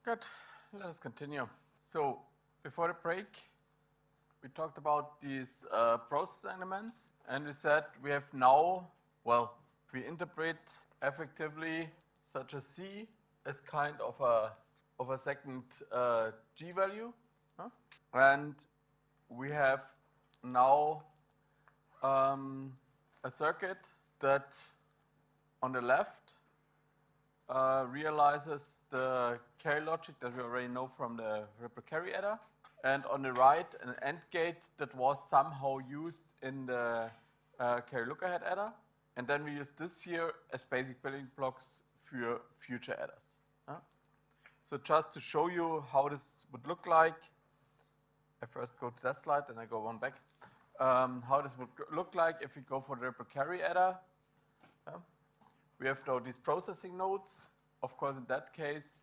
Good. Let us continue. So, before the break, we talked about these process elements, and we said we have now, well, we interpret effectively such a C as kind of a second G value, huh? And we have now a circuit that on the left realizes the carry logic that we already know from the Reupload carry adder, and on the right an AND gate that was somehow used in the carry look ahead adder, and then we use this here as basic building blocks for future adders. So just to show you how this would look like, I first go to that slide, then I go one back. How this would look like if we go for the Reupload carry adder. We have now these processing nodes. Of course, in that case,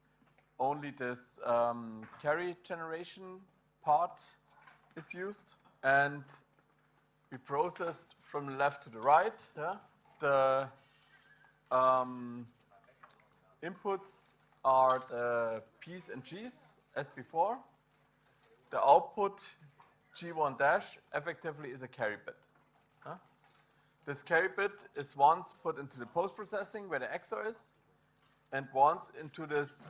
only this carry generation part is used. And we processed from the left to the right. Yeah? The inputs are the P's and G's as before. The output, G1 dash, effectively is a carry bit. This carry bit is once put into the post-processing where the XOR is, and once into this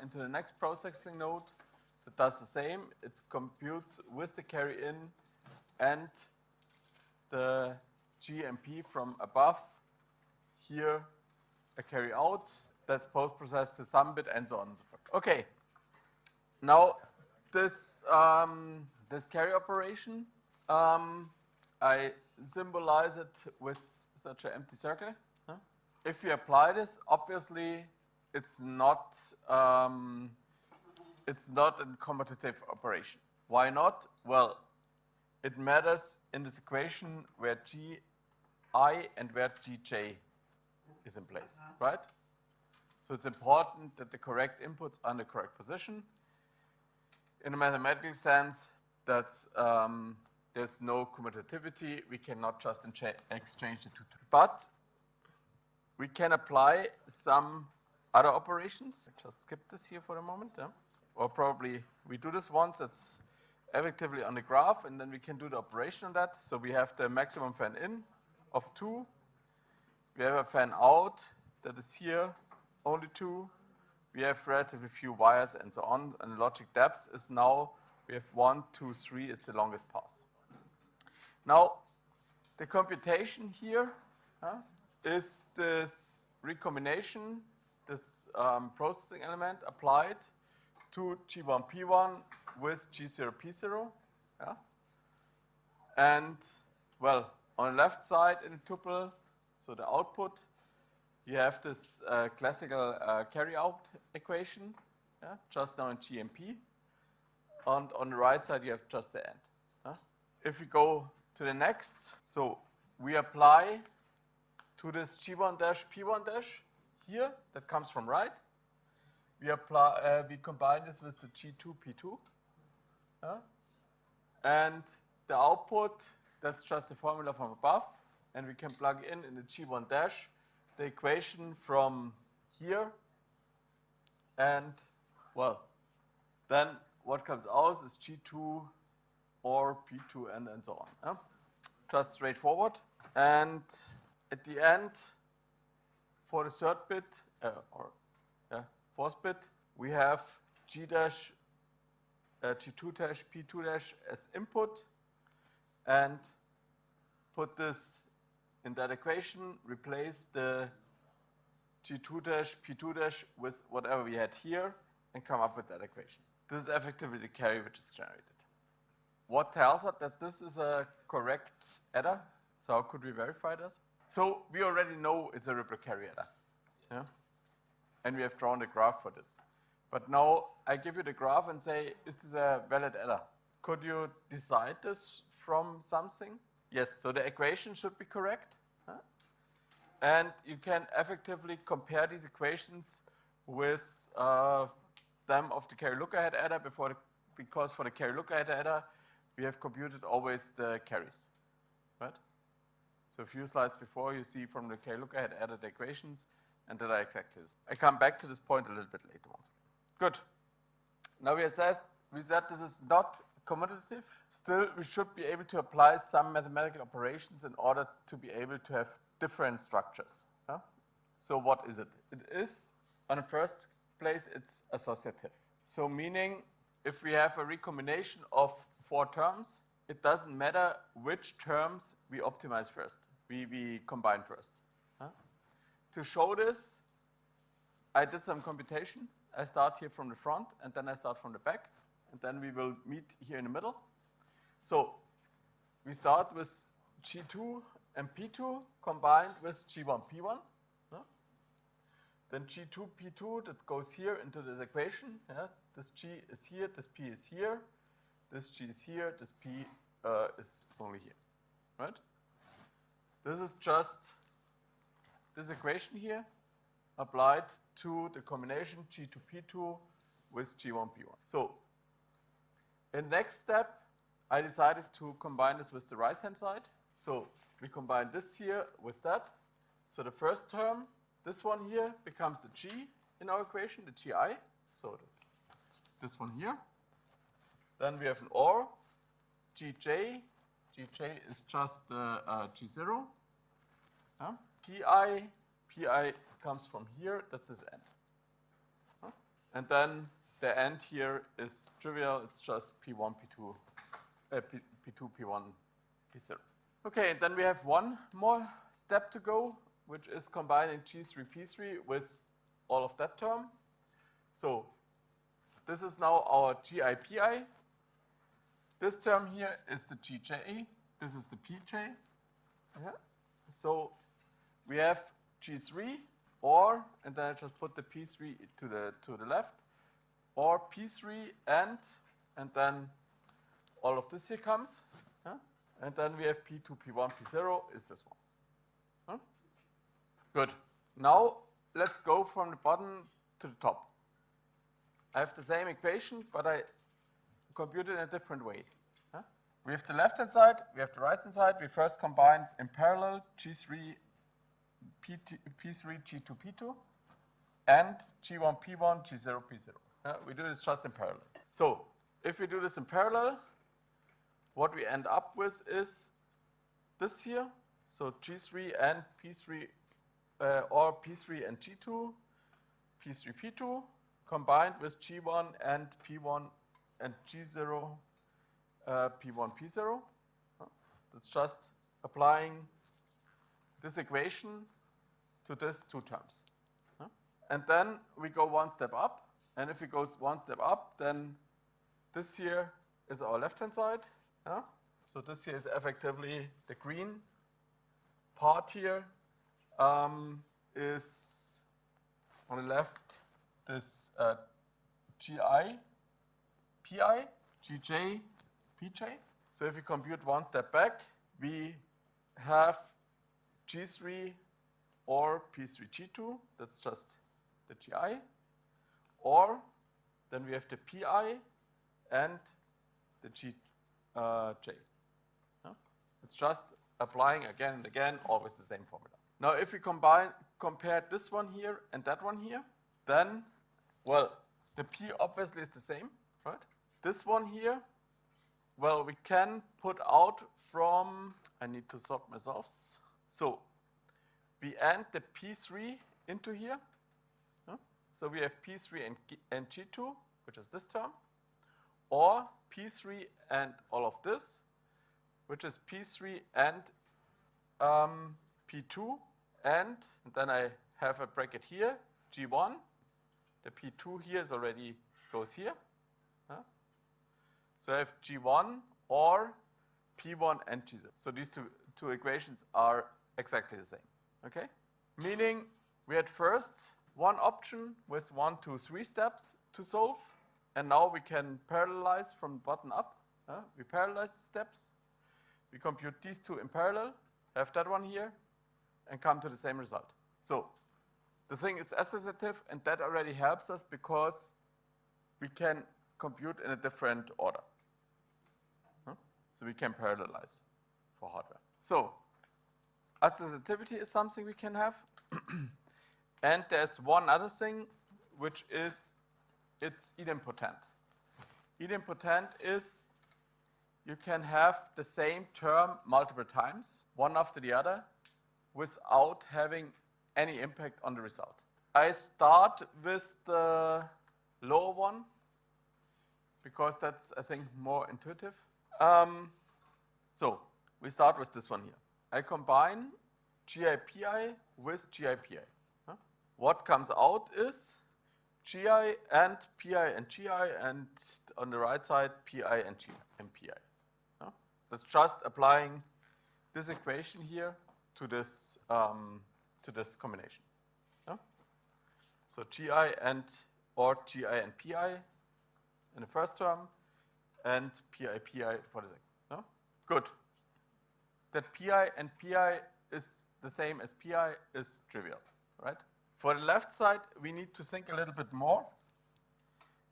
into the next processing node that does the same. It computes with the carry in and the G and P from above. Here, a carry out that's post-processed to some bit, and so on and so forth. Okay. Now this this carry operation, I symbolize it with such an empty circle. If you apply this, obviously it's not a commutative operation. Why not? Well, it matters in this equation where Gi and where Gj is in place, right? So it's important that the correct inputs are in the correct position. In a mathematical sense, that's there's no commutativity. We cannot just exchange the two. But we can apply some other operations. Just skip this here for a moment. Yeah? Or probably we do this once. It's effectively on the graph, and then we can do the operation on that. So we have the maximum fan in of 2. We have a fan out that is here, only 2. We have relatively few wires and so on. And logic depth is now, we have 1, 2, 3 is the longest path. Now, the computation here is this recombination, this processing element applied to G1, P1 with G0, P0. Yeah? And, well, on the left side in the tuple, so the output, you have this classical carry-out equation, yeah? Just now in G and P. And on the right side, you have just the AND. If we go to the next, so we apply to this G1 dash P1 dash here, that comes from right. We apply, we combine this with the G2 P2, and the output, that's just the formula from above, and we can plug in the G1 dash the equation from here, and well, then what comes out is G2 or P2 and so on. Yeah? Just straightforward. And at the end, for the third bit, fourth bit, we have G dash, G2 dash, P2 dash as input, and put this in that equation, replace the G2 dash, P2 dash with whatever we had here, and come up with that equation. This is effectively the carry which is generated. What tells us that this is a correct adder? So how could we verify this? So we already know it's a Reupload carry adder. Yeah? And we have drawn the graph for this. But now I give you the graph and say, is this a valid adder? Could you decide this from something? Yes, so the equation should be correct. And you can effectively compare these equations with them of the carry look ahead adder because for the carry look ahead adder, we have computed always the carries, right? So a few slides before, you see from the carry look ahead adder the equations, and that are exactly this. I come back to this point a little bit later once again. Good. Now we said this is not commutative. Still, we should be able to apply some mathematical operations in order to be able to have different structures. Huh? So what is it? It is, on the first place, it's associative. So meaning, if we have a recombination of 4 terms, it doesn't matter which terms we optimize first, we combine first. Huh? To show this, I did some computation. I start here from the front, and then I start from the back, and then we will meet here in the middle. So we start with G2 and P2 combined with G1, P1. Huh? Then G2, P2, that goes here into this equation. Yeah? This G is here, this P is here, this G is here, this P is only here, right? This is just this equation here applied to the combination G2P2 with G1P1. So in next step, I decided to combine this with the right-hand side. So we combine this here with that. So the first term, this one here, becomes the G in our equation, the GI. So that's this one here. Then we have an OR, GJ. GJ is just G0. PI comes from here, that's this end. And then the end here is trivial, it's just P1, P2, P2, P1, P0. Okay, and then we have one more step to go, which is combining G3, P3 with all of that term. So this is now our GI, PI. This term here is the GJ, this is the PJ. Yeah. So we have G3, or, and then I just put the P3 to the left, or P3 and then all of this here comes. Huh? And then we have P2, P1, P0 is this one. Huh? Good. Now let's go from the bottom to the top. I have the same equation, but I compute it in a different way. Huh? We have the left-hand side, we have the right-hand side. We first combined in parallel G3, P3, G2, P2, and G1, P1, G0, P0. We do this just in parallel. So if we do this in parallel, what we end up with is this here. So G3 and P3, or P3 and G2, P3, P2, combined with G1 and P1 and G0, P1, P0. That's just applying this equation to these 2 terms. And then we go one step up. And if we go one step up, then this here is our left-hand side. So this here is effectively the green part here. Is on the left this GI, PI, GJ, PJ. So if we compute one step back, we have G3 or P3, G2, that's just the GI, or then we have the PI and the GJ. It's just applying again and again, always the same formula. Now if we compare this one here and that one here, then, well, the P obviously is the same, right? This one here, well, we can put out from, I need to sort myself. So we add the P3 into here. So we have P3 and G2, which is this term, or P3 and all of this, which is P3 and P2, and then I have a bracket here, G1. The P2 here is already goes here. So I have G1 or P1 and G0. So these two equations are exactly the same. Okay? Meaning we had first one option with 1, 2, 3 steps to solve, and now we can parallelize from bottom up. We parallelize the steps. We compute these 2 in parallel, have that one here, and come to the same result. So the thing is associative, and that already helps us because we can compute in a different order. So we can parallelize for hardware. So associativity is something we can have. And there's one other thing, which is it's idempotent. Idempotent is you can have the same term multiple times, one after the other, without having any impact on the result. I start with the lower one, because that's, I think, more intuitive. So we start with this one here. I combine GI-PI with GI-PI. Huh? What comes out is GI and PI and GI, and on the right side, PI and GI and PI. Huh? That's just applying this equation here to this combination. Huh? So GI and or GI and PI in the first term, and PI for the second. No? Good. That PI and PI is the same as PI is trivial, right? For the left side, we need to think a little bit more.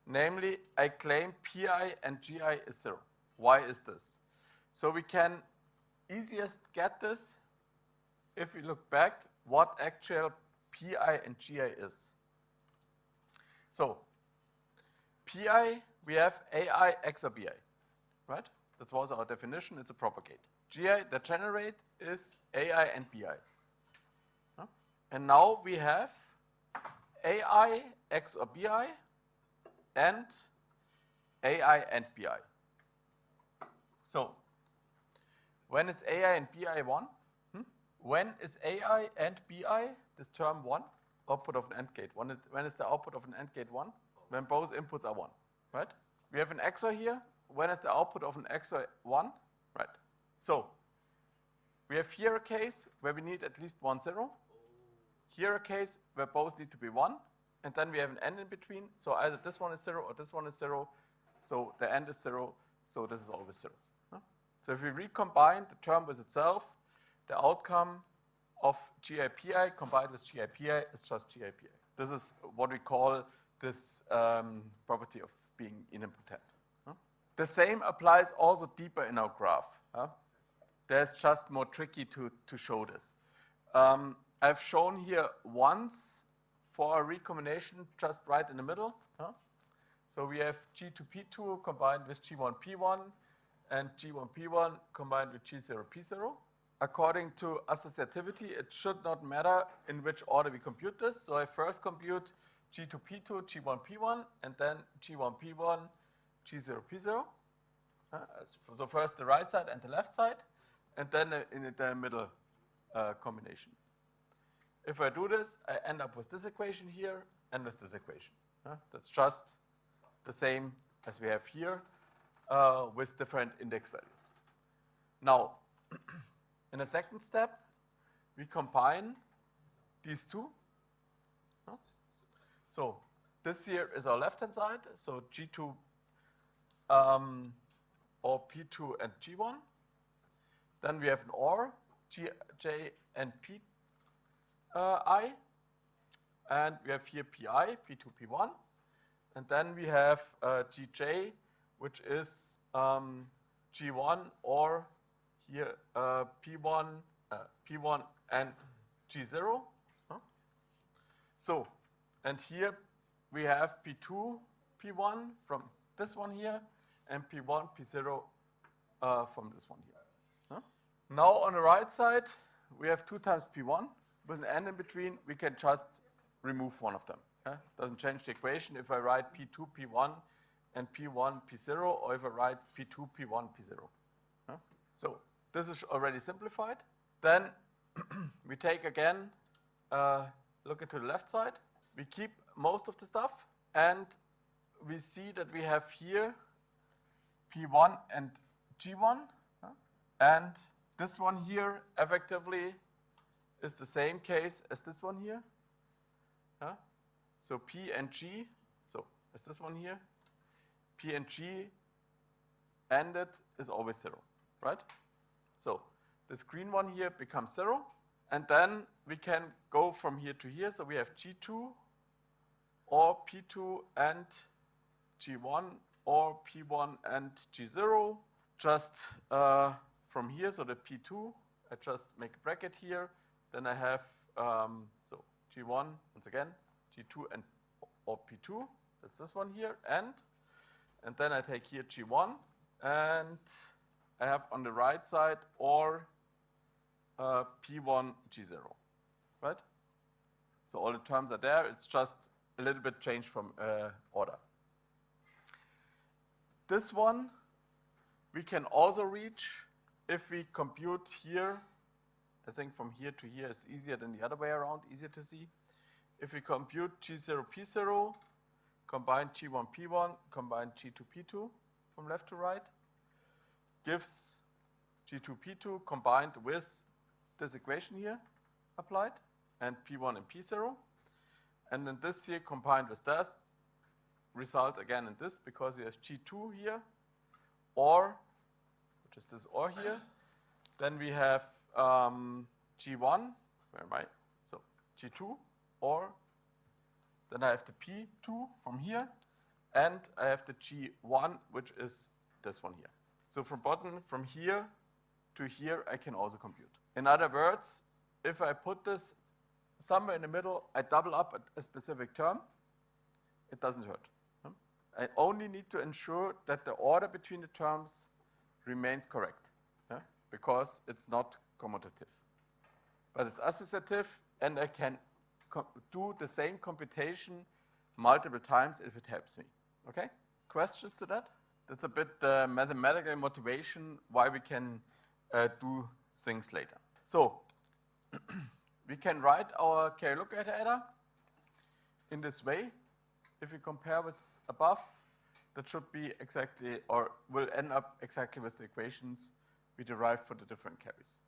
Namely, I claim PI and GI is 0. Why is this? So we can easiest get this if we look back what actual PI and GI is. So PI, we have AI XOR BI, right? That was our definition, it's a propagate. GI, the generate, is AI and BI. Huh? And now we have AI XOR BI and AI and BI. So, when is AI and BI 1? When is AI and BI, this term 1? Output of an AND gate. When is the output of an AND gate 1? When both inputs are 1, right? We have an XOR here. When is the output of an XOR 1? Right. So, we have here a case where we need at least 1 0. Here a case where both need to be 1. And then we have an AND in between. So either this one is 0 or this one is 0. So the AND is 0. So this is always 0. So if we recombine the term with itself, the outcome of GI-PI combined with GI-PI is just GI-PI. This is what we call this property of being idempotent. The same applies also deeper in our graph. There's just more tricky to show this. I've shown here once for a recombination just right in the middle. So we have G2P2 combined with G1P1 and G1P1 combined with G0P0. According to associativity, it should not matter in which order we compute this. So I first compute G2P2, G1P1, and then G1P1, G0P0. So first the right side and the left side, and then in the middle combination. If I do this, I end up with this equation here and with this equation. That's just the same as we have here with different index values. Now, in the second step, we combine these two. So this here is our left-hand side, so G2 or P2 and G1. Then we have an OR, J and P I, and we have here PI, P2, P1, and then we have GJ, which is G1 or here P1 and G0. So, and here we have P2, P1 from this one here, and P1, P0 from this one here. Now on the right side, we have 2 times P1. With an AND in between, we can just remove one of them. Doesn't change the equation if I write P2, P1 and P1, P0, or if I write P2, P1, P0. So this is already simplified. Then we take again, look into the left side. We keep most of the stuff, and we see that we have here P1 and G1, and this one here effectively is the same case as this one here. So P and G, so as this one here, P and G ANDed is always 0, right? So this green one here becomes 0, and then we can go from here to here. So we have G2 or P2 and G1 or P1 and G0 just from here. So the P2, I just make a bracket here. Then I have, so G1, once again, G2 and or P2, that's this one here, and and then I take here G1, and I have on the right side or P1 G0, right? So all the terms are there. It's just a little bit changed from order. This one we can also reach if we compute here. I think from here to here is easier than the other way around, easier to see. If we compute G0, P0, combine G1, P1, combine G2, P2 from left to right, gives G2, P2 combined with this equation here applied, and P1 and P0. And then this here combined with that results again in this, because we have G2 here, or, which is this or here. Then we have G1, where am I? So G2, or, then I have the P2 from here, and I have the G1, which is this one here. So from bottom, from here to here, I can also compute. In other words, if I put this somewhere in the middle, I double up a specific term, it doesn't hurt. I only need to ensure that the order between the terms remains correct, because it's not commutative. But it's associative, and I can do the same computation multiple times if it helps me. Okay? Questions to that? That's a bit mathematical motivation why we can do things later. So we can write our K-lookup adder in this way. If we compare with above, that should be exactly, or will end up exactly with the equations we derived for the different carries.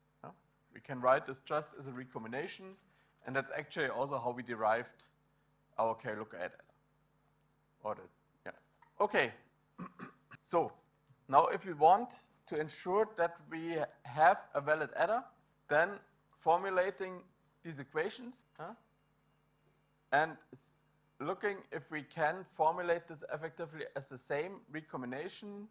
We can write this just as a recombination, and that's actually also how we derived our K-lookup adder. Okay. So now if we want to ensure that we have a valid adder, then formulating these equations and looking if we can formulate this effectively as the same recombination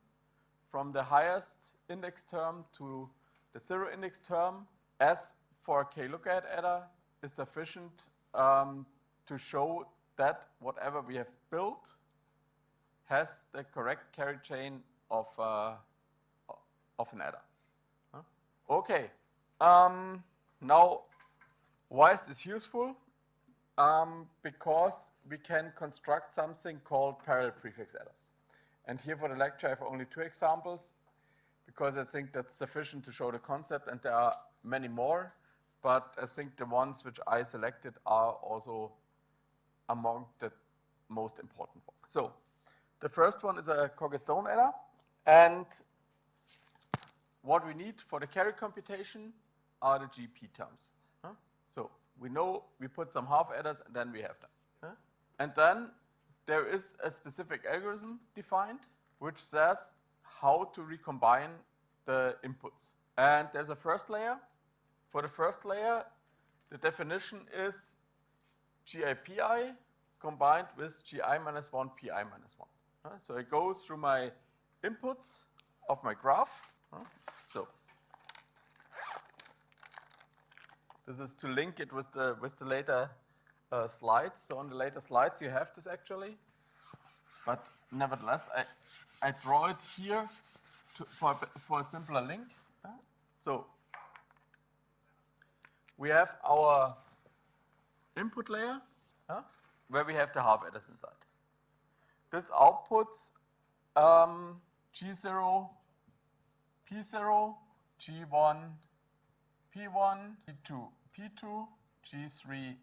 from the highest index term to the zero index term as for K-lookup adder is sufficient to show that whatever we have built has the correct carry chain of an adder. Okay. Now, why is this useful? Because we can construct something called parallel prefix adders. And here for the lecture, I have only 2 examples, because I think that's sufficient to show the concept, and there are many more, but I think the ones which I selected are also among the most important ones. So the first one is a Cogestone adder, and what we need for the carry computation are the GP terms. So we know we put some half adders, and then we have them. And then there is a specific algorithm defined which says how to recombine the inputs. And there's a first layer. For the first layer, the definition is GIPI combined with GI minus 1, PI minus 1. So it goes through my inputs of my graph. So this is to link it with the later slides. So on the later slides you have this actually, but nevertheless I draw it here for a simpler link. So we have our input layer where we have the half adders inside. This outputs G0, P0, G1, P1, P2, P2, G3,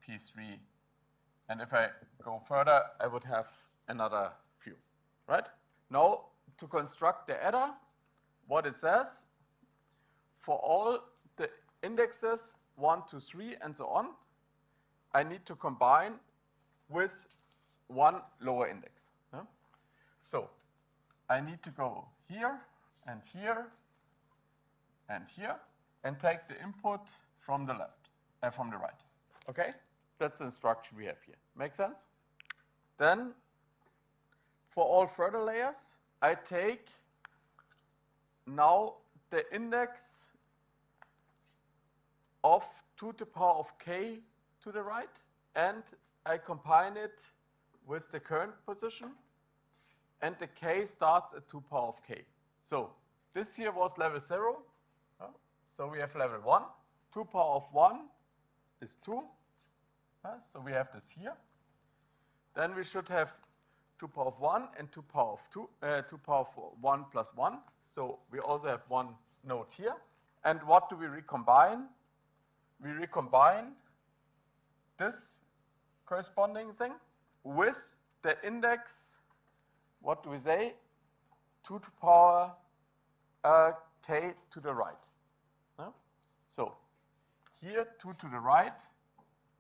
P3. And if I go further, I would have another few, right? Now, to construct the adder, what it says, for all the indexes 1 to 3 and so on, I need to combine with one lower index. So I need to go here and here and here and take the input from the left and from the right. Okay? That's the instruction we have here. Make sense? Then for all further layers, I take now the index of 2 to the power of k to the right, and I combine it with the current position, and the k starts at 2 power of k. So this here was level 0. So we have level 1. 2 power of 1 is 2. So we have this here. Then we should have 2 power of 1 and 2 power of 2, 2 power of 1 plus 1. So we also have one node here. And what do we recombine? We recombine this corresponding thing with the index, what do we say? 2 to power k to the right. So here 2 to the right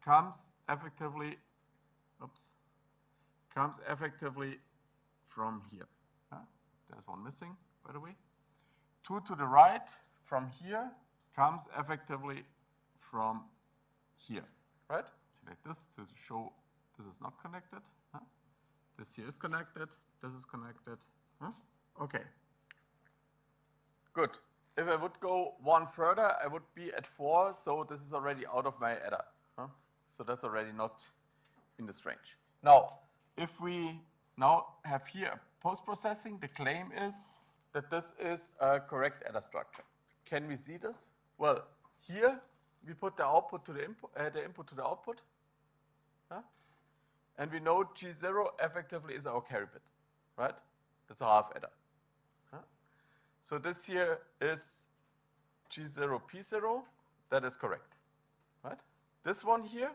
comes effectively, from here. There's one missing, by the way. 2 to the right from here comes effectively from here, right? Select this to show this is not connected. This here is connected, this is connected. Okay. Good. If I would go one further, I would be at 4, so this is already out of my adder. So that's already not in this range. Now, if we now have here post-processing, the claim is that this is a correct adder structure. Can we see this? Well, here we put the output to the input to the output. And we know G0 effectively is our carry bit, right? That's a half adder. So this here is G0 P0. That is correct, right? This one here,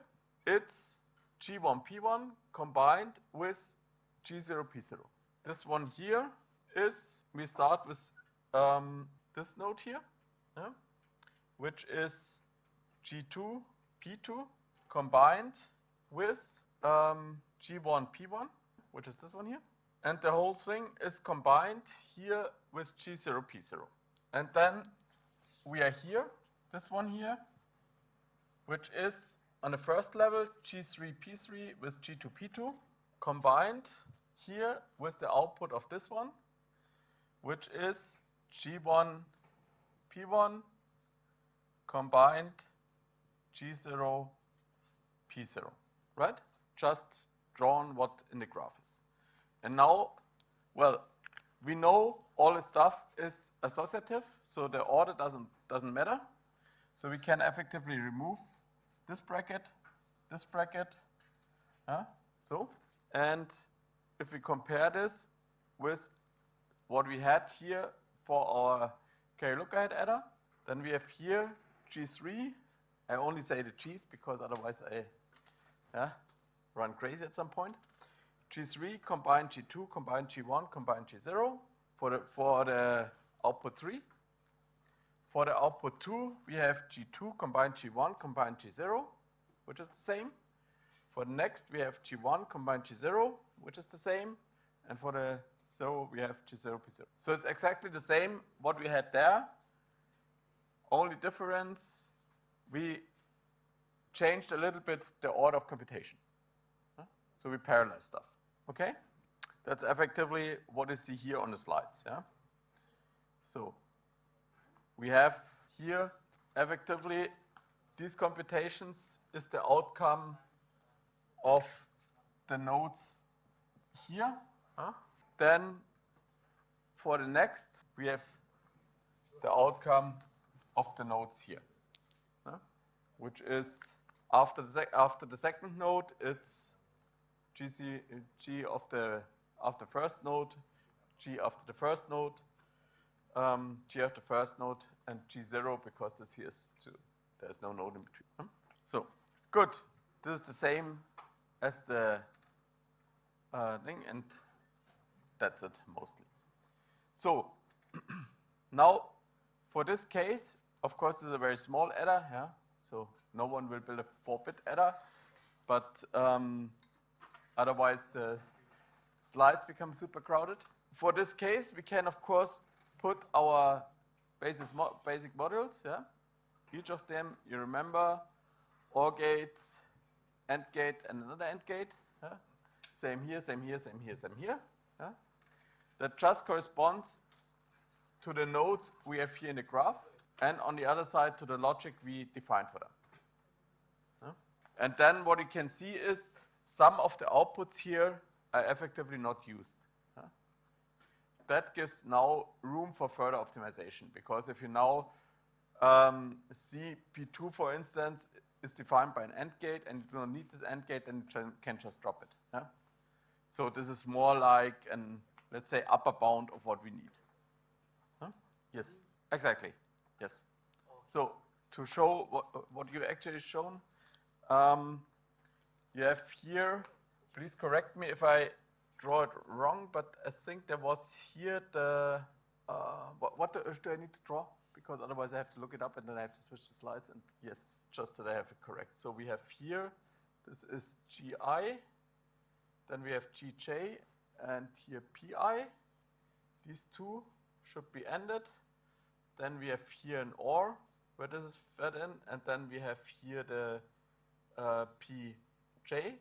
it's G1 P1 combined with G0 P0. This one here is, we start with this node here, which is G2 P2 combined with G1 P1, which is this one here. And the whole thing is combined here with G0 P0. And then we are here, this one here, which is on the first level G3 P3 with G2 P2 combined here with the output of this one, which is G1 P1 combined G0 P0, right? Just drawn what in the graph is. And now, well, we know all this stuff is associative, so the order doesn't matter. So we can effectively remove this bracket, so. And if we compare this with what we had here for our carry lookahead adder, then we have here G3. I only say the G's because otherwise I run crazy at some point. G3 combined G2 combined G1 combined G0 for the output 3. For the output 2, we have G2 combined G1 combined G0, which is the same. For the next, we have G1 combined G0, which is the same. And for the 0, we have G0 P0. So it's exactly the same what we had there. Only difference, we changed a little bit the order of computation. So we parallel stuff, okay? That's effectively what you see here on the slides, yeah? So we have here effectively these computations is the outcome of the nodes here. Then for the next, we have the outcome of the nodes here, which is after the second node, it's G of the first node, G after the first node, G after the first node, and G0 because this here is 2. There's no node in between. So, good. This is the same as the thing, and that's it mostly. So, now for this case, of course, this is a very small adder, yeah. So no one will build a 4-bit adder, but otherwise the slides become super crowded. For this case, we can of course put our basic modules, yeah. Each of them, you remember, OR gate, AND gate, and another AND gate. Yeah? Same here, same here, same here, same here. Yeah? That just corresponds to the nodes we have here in the graph, and on the other side to the logic we define for them. Yeah? And then what you can see is some of the outputs here are effectively not used. Yeah? that gives now room for further optimization, because if you now see P2, for instance, is defined by an AND gate, and you do not need this AND gate, then you can just drop it. Yeah? So this is more like an, let's say, upper bound of what we need. Huh? Yes, exactly. Yes. So to show what you actually shown, you have here, please correct me if I draw it wrong, but I think there was here the, what do I need to draw? Because otherwise I have to look it up and then I have to switch the slides, and yes, just that I have it correct. So we have here, this is GI, then we have GJ, and here PI. These two should be ended. Then we have here an OR, where this is fed in, and then we have here the PJ,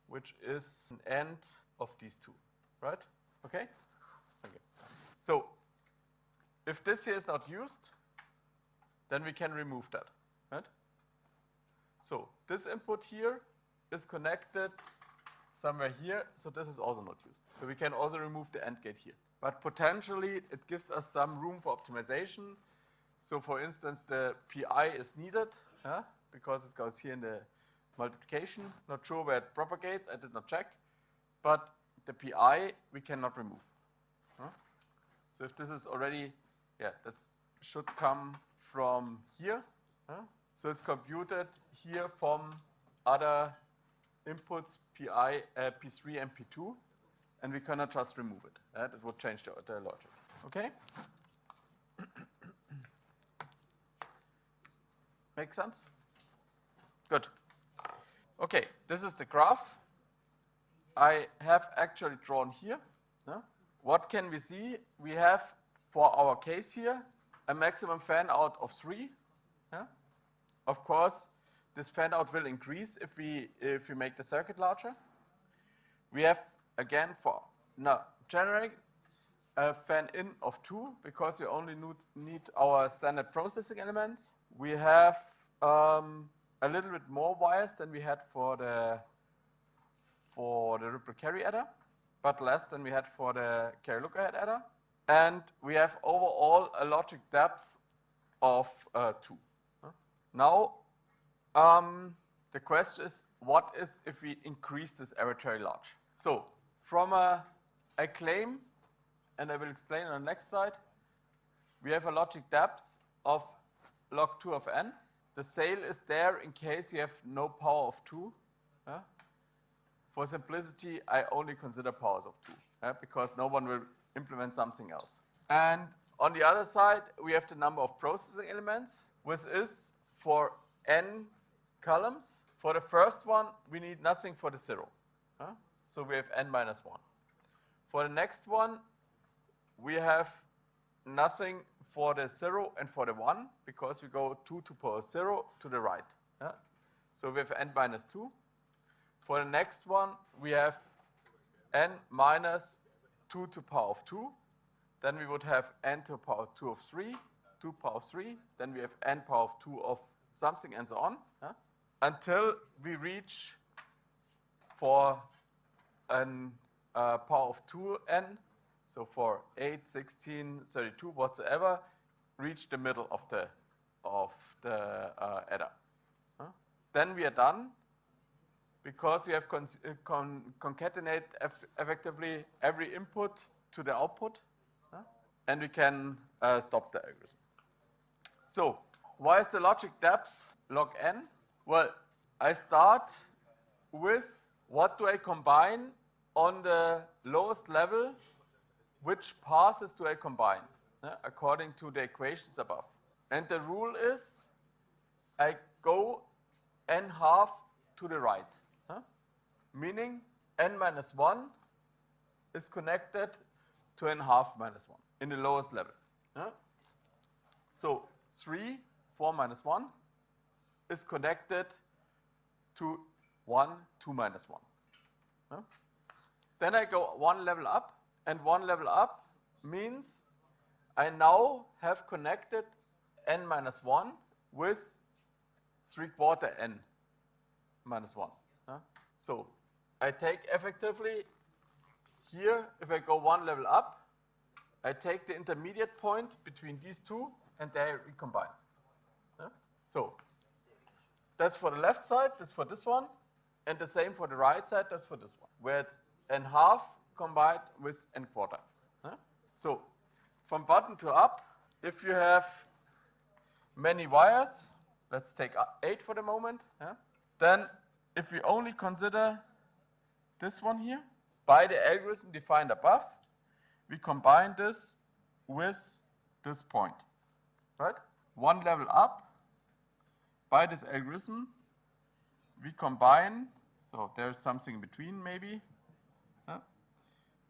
which is an end of these two, right? Okay? Thank you. So if this here is not used, then we can remove that, right? So this input here is connected somewhere here, so this is also not used. So we can also remove the AND gate here. But potentially it gives us some room for optimization. So for instance, the PI is needed, because it goes here in the multiplication. Not sure where it propagates, I did not check. But the PI we cannot remove. So if this is already, yeah, that should come from here. So it's computed here from other inputs, PI, P3 and P2, and we cannot just remove it. That would change the logic. Okay? Make sense? Good. Okay, this is the graph I have actually drawn here. What can we see? We have, for our case here, a maximum fan out of 3. Of course, this fan out will increase if we make the circuit larger. We have, again, for generic, a fan in of 2, because we only need our standard processing elements. We have a little bit more wires than we had for the ripple carry adder, but less than we had for the carry look ahead adder. And we have overall a logic depth of 2. Now, the question is, what is if we increase this arbitrarily large? So, from a claim, and I will explain on the next slide, we have a logic depth of log 2 of n. The sale is there in case you have no power of 2. For simplicity, I only consider powers of 2, because no one will implement something else. And on the other side, we have the number of processing elements, which is for n columns. For the first one, we need nothing for the 0. So we have n minus 1. For the next one, we have nothing for the 0 and for the 1, because we go 2 to the power 0 to the right. So we have n minus 2. For the next one, we have n minus 2 to the power of 2. Then we would have n to the power of 2 of 3, 2 to the power of 3. Then we have n power of 2 of something, and so on, until we reach, for a power of 2n, so for 8, 16, 32, whatsoever, reach the middle of the adder. Then we are done, because we have concatenate effectively every input to the output, and we can stop the algorithm. So, why is the logic depth log n? Well, I start with what do I combine on the lowest level, which passes do I combine, according to the equations above. And the rule is I go n half to the right, meaning n minus 1 is connected to n half minus 1 in the lowest level. So 3, 4 minus 1 is connected to 1, 2 minus 1. Then I go one level up, and one level up means I now have connected n minus 1 with 3/4 n minus 1. So I take effectively here, if I go one level up, I take the intermediate point between these two and they recombine. Yeah? So that's for the left side, that's for this one, and the same for the right side, that's for this one, where it's n½ combined with n². Yeah? So from bottom to up, if you have many wires, let's take 8 for the moment, yeah? Then if we only consider this one here, by the algorithm defined above, we combine this with this point, right? One level up, by this algorithm, we combine, so there's something in between maybe, yeah?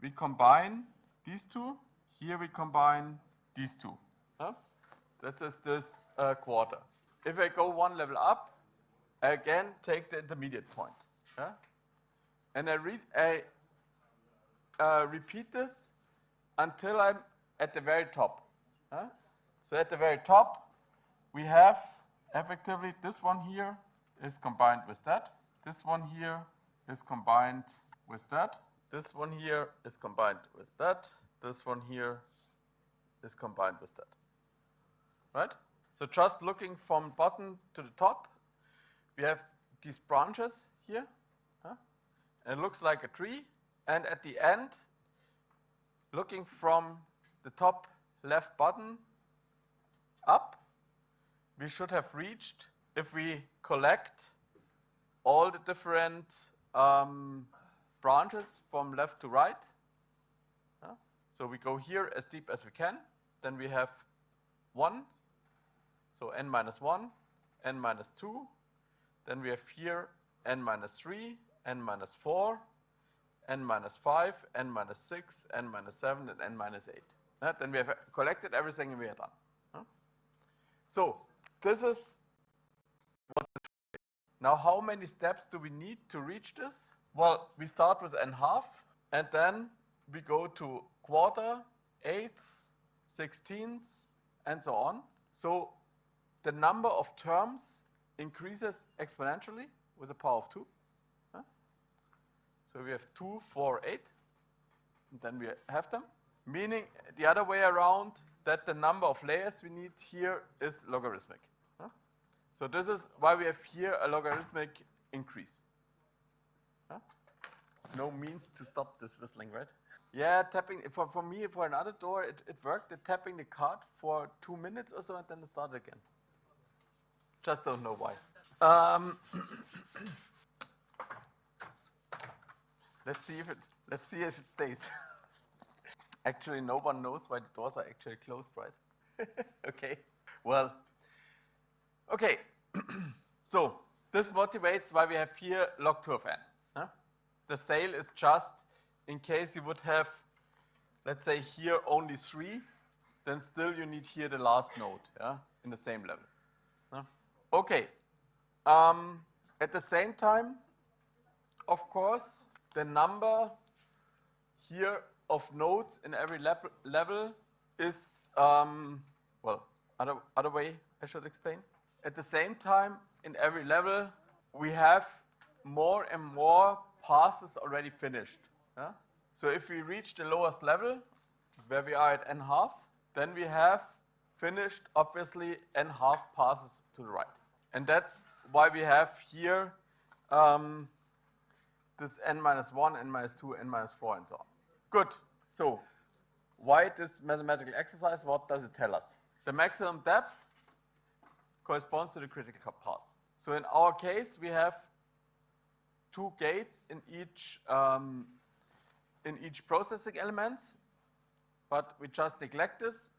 We combine these two, here we combine these two. Yeah? That is this quarter. If I go one level up, I again take the intermediate point. Yeah? And I repeat this until I'm at the very top. Yeah? So at the very top, we have effectively this one here is combined with that. This one here is combined with that. This one here is combined with that. This one here is combined with that. Right? So just looking from bottom to the top, we have these branches here. Huh? And it looks like a tree. And at the end, looking from the top left button up, we should have reached, if we collect all the different branches from left to right. So we go here as deep as we can. Then we have 1. So n minus 1, n minus 2. Then we have here n minus 3, n minus 4, n minus 5, n minus 6, n minus 7, and n minus 8. Then we have collected everything and we are done. So this is what is. Now how many steps do we need to reach this? Well, we start with n½ and then we go to quarter, eighths, sixteenths, and so on. So the number of terms increases exponentially with a power of 2. So we have 2, 4, 8, and then we have them. Meaning the other way around, that the number of layers we need here is logarithmic. So this is why we have here a logarithmic increase. No means to stop this whistling, right? Yeah, tapping, for me, for another door, it worked, tapping the card for 2 minutes or so, and then it started again. Just don't know why. Let's see if it stays. Actually, no one knows why the doors are actually closed, right? Okay. Well, okay. So this motivates why we have here log 2 of n. Huh? The sale is just in case you would have, let's say here only 3, then still you need here the last node, yeah, in the same level. Huh? Okay. At the same time, of course, the number here of nodes in every level is, well, other way I should explain. At the same time, in every level, we have more and more paths already finished. Yeah? So if we reach the lowest level, where we are at n½ then we have finished, obviously, n½ paths to the right. And that's why we have here this n minus 1, n minus 2, n minus 4, and so on. Good. So why this mathematical exercise? What does it tell us? The maximum depth corresponds to the critical path. So in our case, we have 2 gates in each processing element, but we just neglect this,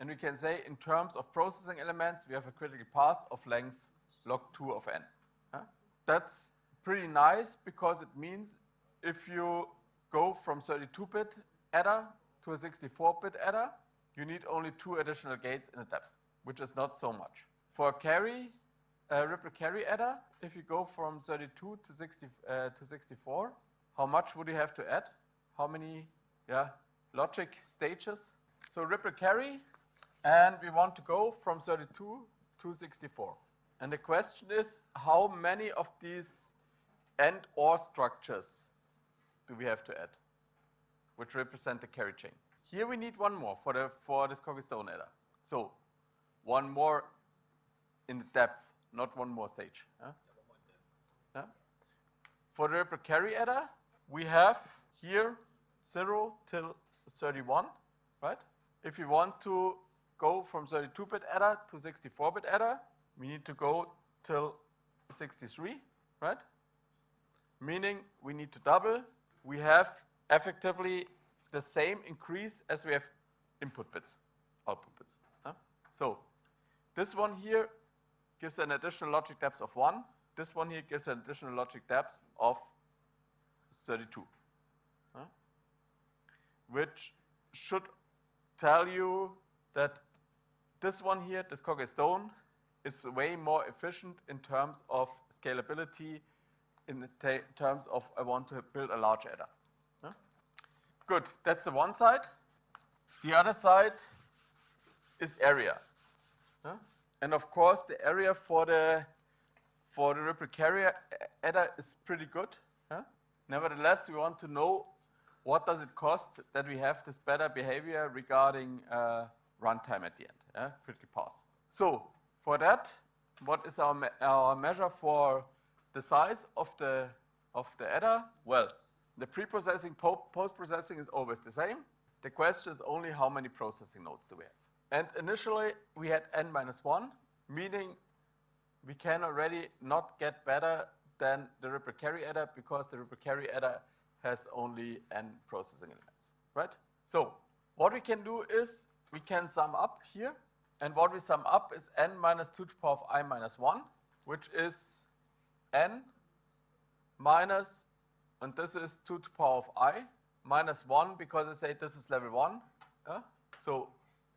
and we can say in terms of processing elements, we have a critical path of length log 2 of n. That's pretty nice because it means if you go from 32-bit adder to a 64-bit adder, you need only 2 additional gates in the depth, which is not so much. For a carry, ripple carry adder, if you go from 32 to 64, how much would you have to add? How many logic stages? So ripple carry, and we want to go from 32 to 64. And the question is, how many of these and/or structures do we have to add, which represent the carry chain? Here we need one more for this Coggy-Stone adder. So one more in the depth, not one more stage. Yeah? For the Reupload carry adder, we have here 0 till 31, right? If you want to go from 32-bit adder to 64-bit adder, we need to go till 63, right? Meaning we need to double. We have effectively the same increase as we have input bits, output bits. Huh? So this one here gives an additional logic depth of 1. This one here gives an additional logic depth of 32. Huh? Which should tell you that this one here, this Coggy-Stone, is way more efficient in terms of scalability, in the terms of I want to build a large adder. Huh? Good, that's the one side. The other side is area. Huh? And of course, the area for the Reupload carry adder is pretty good. Huh? Nevertheless, we want to know what does it cost that we have this better behavior regarding runtime at the end, critical path. So for that, what is our measure for the size of the adder? Well, the pre-processing, post-processing is always the same. The question is only how many processing nodes do we have. And initially, we had n-1, meaning we can already not get better than the Reupload carry adder because the Reupload carry adder has only n processing elements, right? So what we can do is we can sum up here, and what we sum up is n minus 2 to the power of I minus 1, which is n minus, and this is 2 to the power of I, minus 1, because I say this is level 1. So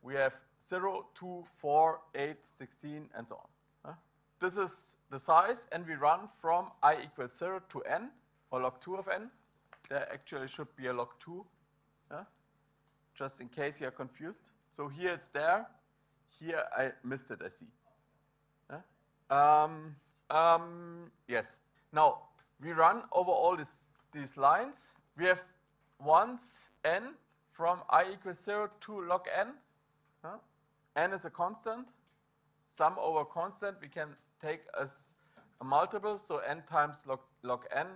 we have 0, 2, 4, 8, 16, and so on. This is the size, and we run from I equals 0 to n, or log 2 of n. There actually should be a log 2, just in case you are confused. So here it's there. Here I missed it, I see. Yes. Now, we run over all these lines. We have once n from I equals 0 to log n. N is a constant. Sum over constant we can take as a multiple, so n times log n.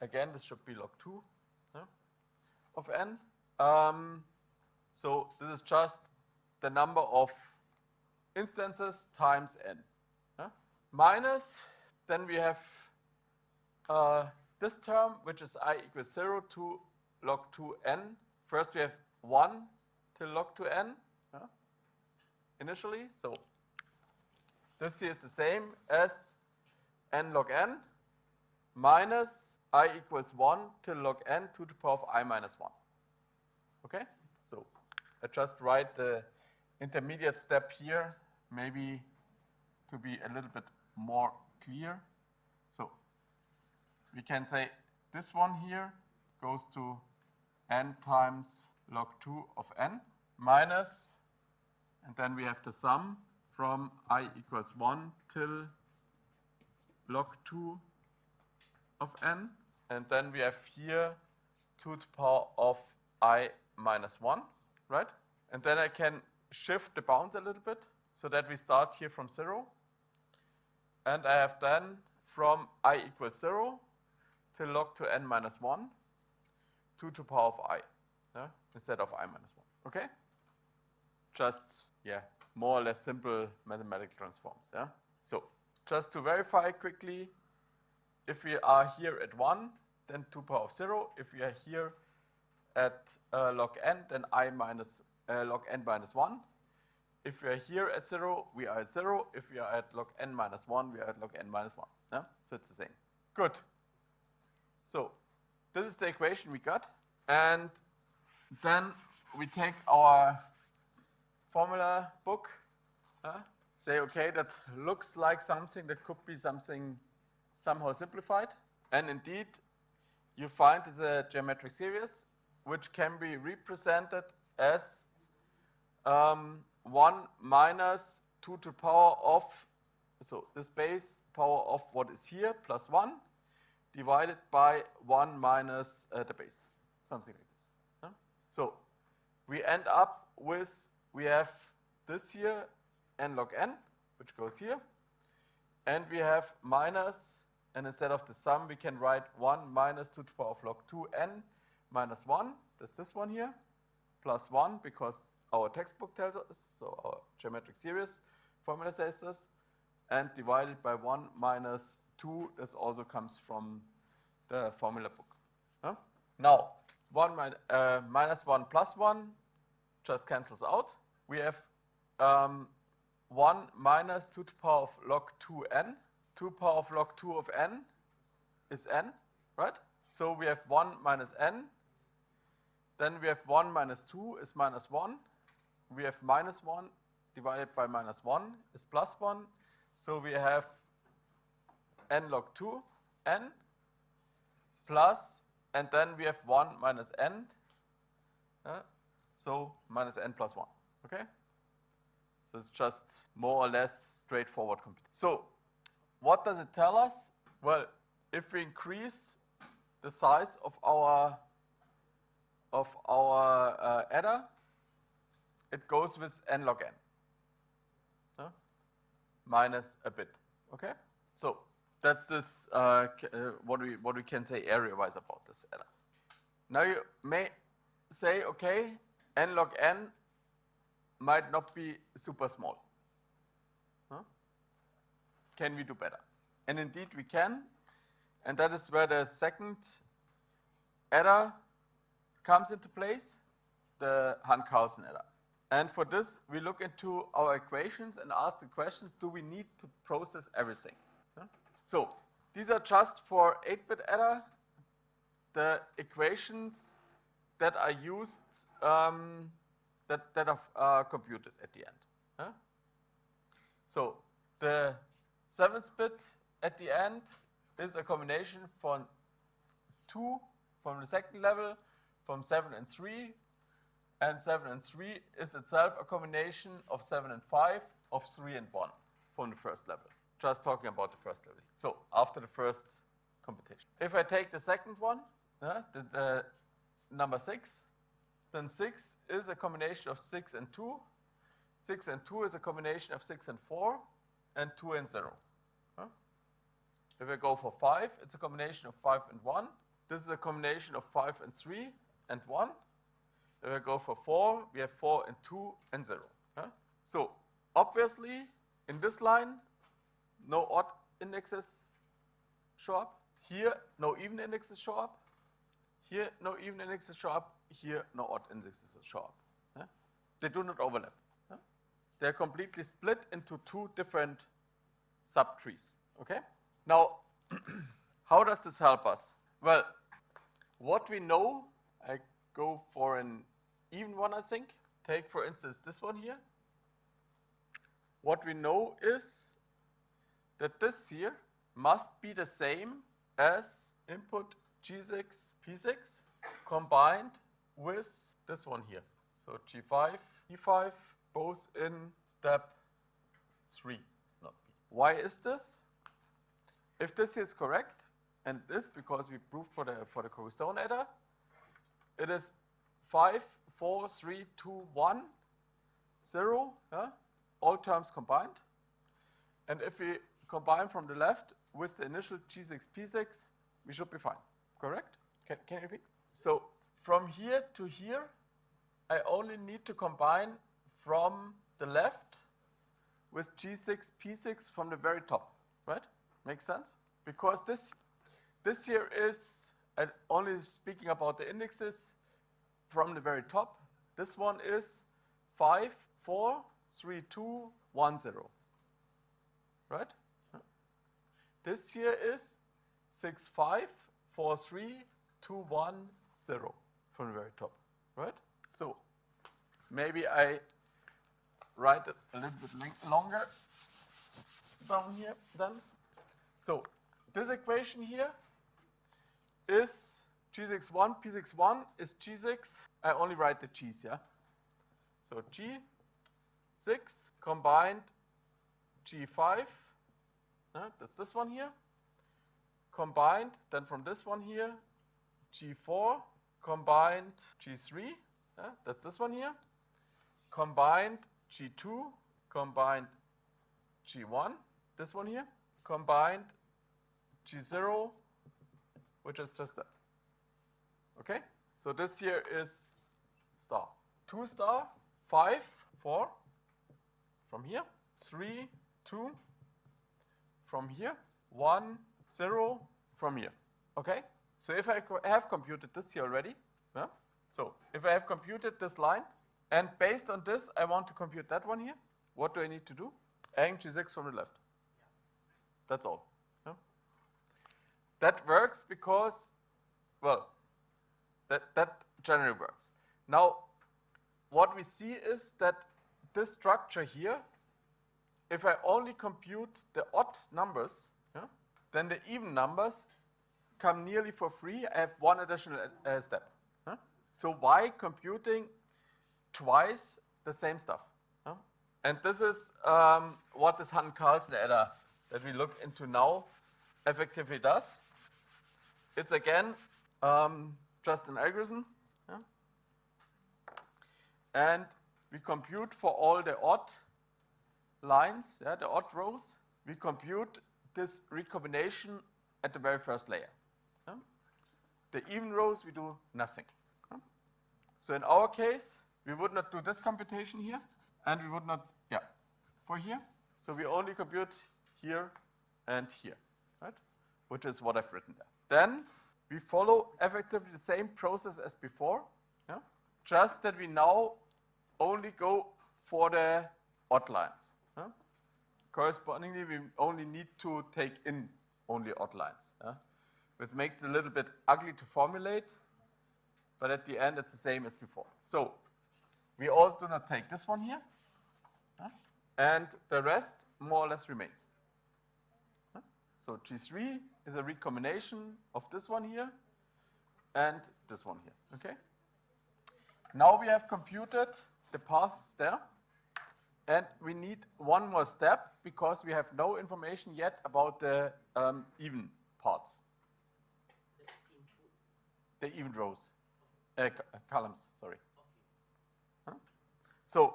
Again, this should be log 2 of n. So this is just the number of instances times n. Minus, then we have this term, which is I equals 0 to log 2n. First we have 1 till log 2n initially. So this here is the same as n log n minus I equals 1 till log n to the power of I minus 1. Okay? So I just write the intermediate step here, maybe to be a little bit more clear. So we can say this one here goes to n times log 2 of n minus, and then we have the sum from I equals 1 till log 2 of n. And then we have here 2 to the power of I minus 1, right? And then I can shift the bounds a little bit so that we start here from 0. And I have then from I equals 0 till log to n minus 1, 2 to the power of I, instead of I minus 1, okay? Just, more or less simple mathematical transforms, So, just to verify quickly, if we are here at 1, then 2 to the power of 0. If we are here at log n, then I minus log n minus 1. If we are here at 0, we are at 0. If we are at log n minus 1, we are at log n minus 1. So it's the same. Good. So this is the equation we got. And then we take our formula book, say, okay, that looks like something that could be something somehow simplified. And indeed, you find is a geometric series which can be represented as 1 minus 2 to the power of, so this base power of what is here plus 1 divided by 1 minus the base, something like this. So we end up with, we have this here, n log n, which goes here, and we have minus, and instead of the sum, we can write 1 minus 2 to the power of log 2n minus 1, that's this one here, plus 1, because our textbook tells us, so our geometric series formula says this, and divided by 1 minus 2, this also comes from the formula book. Huh? Now, minus 1 plus 1 just cancels out. We have 1 minus 2 to the power of log 2n. 2 power of log 2 of n is n, right? So we have 1 minus n. Then we have 1 minus 2 is minus 1. We have minus 1 divided by minus 1 is plus 1. So we have n log 2 n plus, and then we have 1 minus n. So minus n plus 1, okay? So it's just more or less straightforward computation. So what does it tell us? Well, if we increase the size of our adder, it goes with n log n, minus a bit, okay? So that's this, what we can say area-wise about this adder. Now you may say, okay, n log n might not be super small. Can we do better? And indeed we can, and that is where the second adder comes into place, the Hahn-Carlson adder. And for this, we look into our equations and ask the question, do we need to process everything? So these are just for 8-bit adder, the equations that are used, that are computed at the end. So the 7th bit at the end is a combination from 2 from the second level, from 7 and 3, and 7 and 3 is itself a combination of 7 and 5, of 3 and 1 from the first level. Just talking about the first level. So after the first computation. If I take the second one, the number 6, then 6 is a combination of 6 and 2. 6 and 2 is a combination of 6 and 4, and 2 and 0. If I go for 5, it's a combination of 5 and 1. This is a combination of 5 and 3 and 1. If I go for 4, we have 4 and 2 and 0. So obviously, in this line, no odd indexes show up. Here, no even indexes show up. Here, no even indexes show up. Here, no odd indexes show up. They do not overlap. They're completely split into 2 different subtrees. Okay? Now, how does this help us? Well, what we know, I go for an even one, I think. Take, for instance, this one here. What we know is that this here must be the same as input G6, P6 combined with this one here. So G5, E5, both in step 3, not B. Why is this? If this is correct, and this because we proved for the Cornerstone adder, it is 5, 4, 3, 2, 1, 0, all terms combined. And if we combine from the left with the initial G6, P6, we should be fine. Correct? Can you repeat? So from here to here, I only need to combine from the left with G6, P6 from the very top, right? Makes sense? Because this here is only speaking about the indexes from the very top. This one is 5, 4, 3, 2, 1, 0. Right? This here is 6, 5, 4, 3, 2, 1, 0 from the very top. Right? So maybe I write it a little bit longer down here then. So this equation here is G61, P61 is G6. I only write the G's, yeah? So G6 combined G5, that's this one here, combined, then from this one here, G4 combined G3, that's this one here, combined G2, combined G1, this one here, combined G0, which is just that. Okay? So this here is star. 2 star, 5, 4, from here, 3, 2, from here, 1, 0, from here. Okay? So if I have computed this here already, yeah? So if I have computed this line, and based on this, I want to compute that one here, what do I need to do? Adding G6 from the left. That's all. Yeah? That works because, well, that generally works. Now, what we see is that this structure here, if I only compute the odd numbers, yeah, then the even numbers come nearly for free. I have one additional step. Huh? So why computing twice the same stuff? Huh? And this is what this Hahn-Carlson adder that we look into now effectively does. It's again just an algorithm. Yeah? And we compute for all the odd lines, yeah, the odd rows, we compute this recombination at the very first layer. Yeah? The even rows, we do nothing. Yeah? So in our case, we would not do this computation here, and we would not, for here. So we only compute here and here, right? Which is what I've written there. Then we follow effectively the same process as before, yeah? Just that we now only go for the odd lines. Yeah? Correspondingly, we only need to take in only odd lines, yeah? Which makes it a little bit ugly to formulate, but at the end it's the same as before. So we also do not take this one here, yeah? And the rest more or less remains. Yeah? So G3 is a recombination of this one here and this one here, okay? Now we have computed the paths there, and we need one more step because we have no information yet about the even parts. The even rows, columns, sorry. Huh? So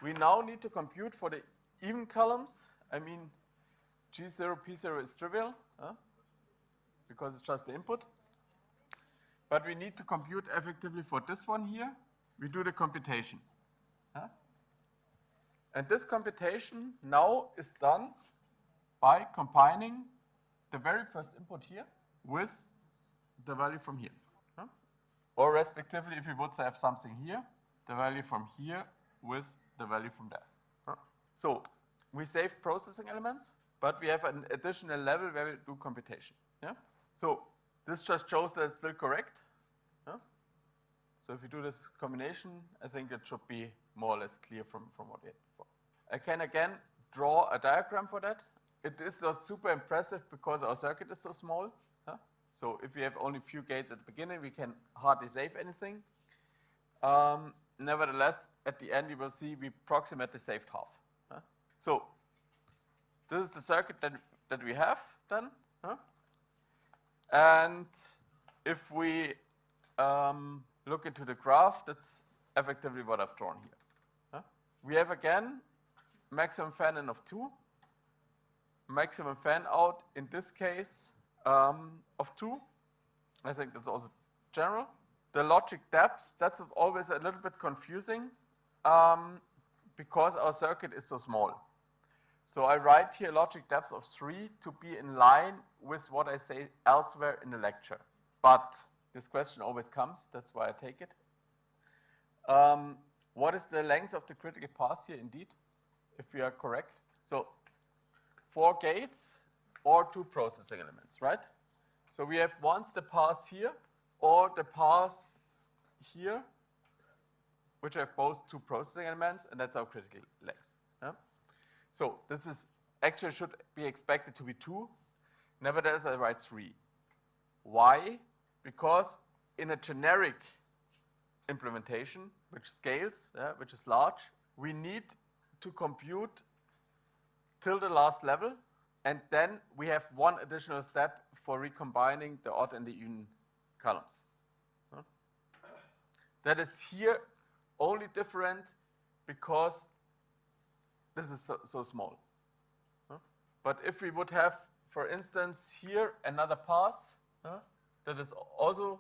we now need to compute for the even columns. I mean, G0, P0 is trivial, because it's just the input. But we need to compute effectively for this one here. We do the computation. And this computation now is done by combining the very first input here with the value from here. Or respectively, if we would have something here, the value from here with the value from there. So we save processing elements, but we have an additional level where we do computation. Yeah? So this just shows that it's still correct. So if you do this combination, I think it should be more or less clear from what we had before. I can again draw a diagram for that. It is not super impressive because our circuit is so small. So if we have only a few gates at the beginning, we can hardly save anything. Nevertheless, at the end, you will see we approximately saved half. So this is the circuit that we have then. And if we look into the graph, that's effectively what I've drawn here. We have again maximum fan in of 2, maximum fan out in this case of 2. I think that's also general. The logic depths, that's always a little bit confusing because our circuit is so small. So I write here logic depths of 3 to be in line with what I say elsewhere in the lecture. But this question always comes, that's why I take it. What is the length of the critical path here indeed, if we are correct? So 4 gates or 2 processing elements, right? So we have once the path here or the path here, which have both 2 processing elements, and that's our critical length. Yeah? So this is actually should be expected to be 2. Nevertheless, I write 3. Why? Because in a generic implementation, which scales, which is large, we need to compute till the last level, and then we have one additional step for recombining the odd and the even columns. That is here only different because this is so small. But if we would have, for instance, here another pass that is also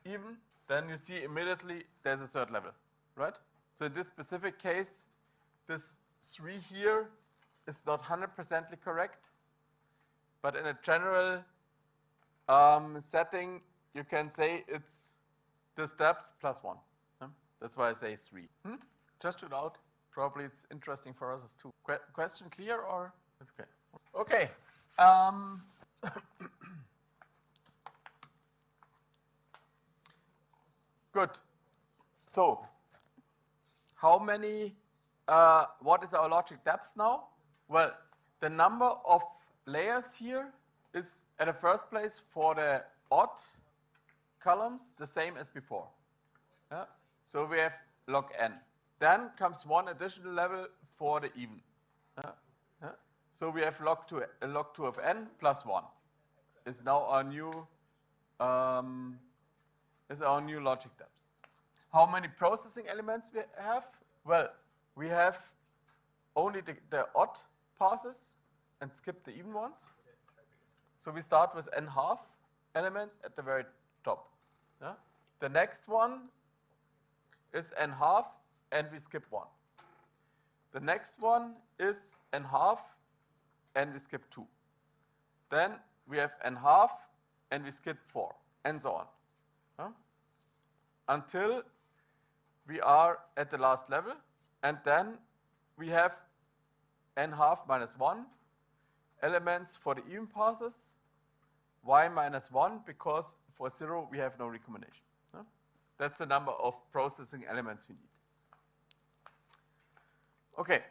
even, then you see immediately there's a third level, right? So in this specific case, this 3 here is not 100% correct, but in a general setting, you can say it's the steps plus 1. That's why I say 3. Just shoot out. Probably it's interesting for us as too. Question clear or it's okay? Okay. Good. So, how many, what is our logic depth now? Well, the number of layers here is at the first place for the odd columns the same as before. So we have log n. Then comes one additional level for the even. So we have log 2 of n plus 1 is now our new logic depth. How many processing elements we have? Well, we have only the odd passes and skip the even ones. So we start with n half elements at the very top. The next one is n half and we skip 1. The next one is n half and we skip 2. Then we have n half and we skip 4, and so on. Until we are at the last level, and then we have n half minus 1 elements for the even passes, y minus 1 because for 0 we have no recombination. That's the number of processing elements we need. Okay.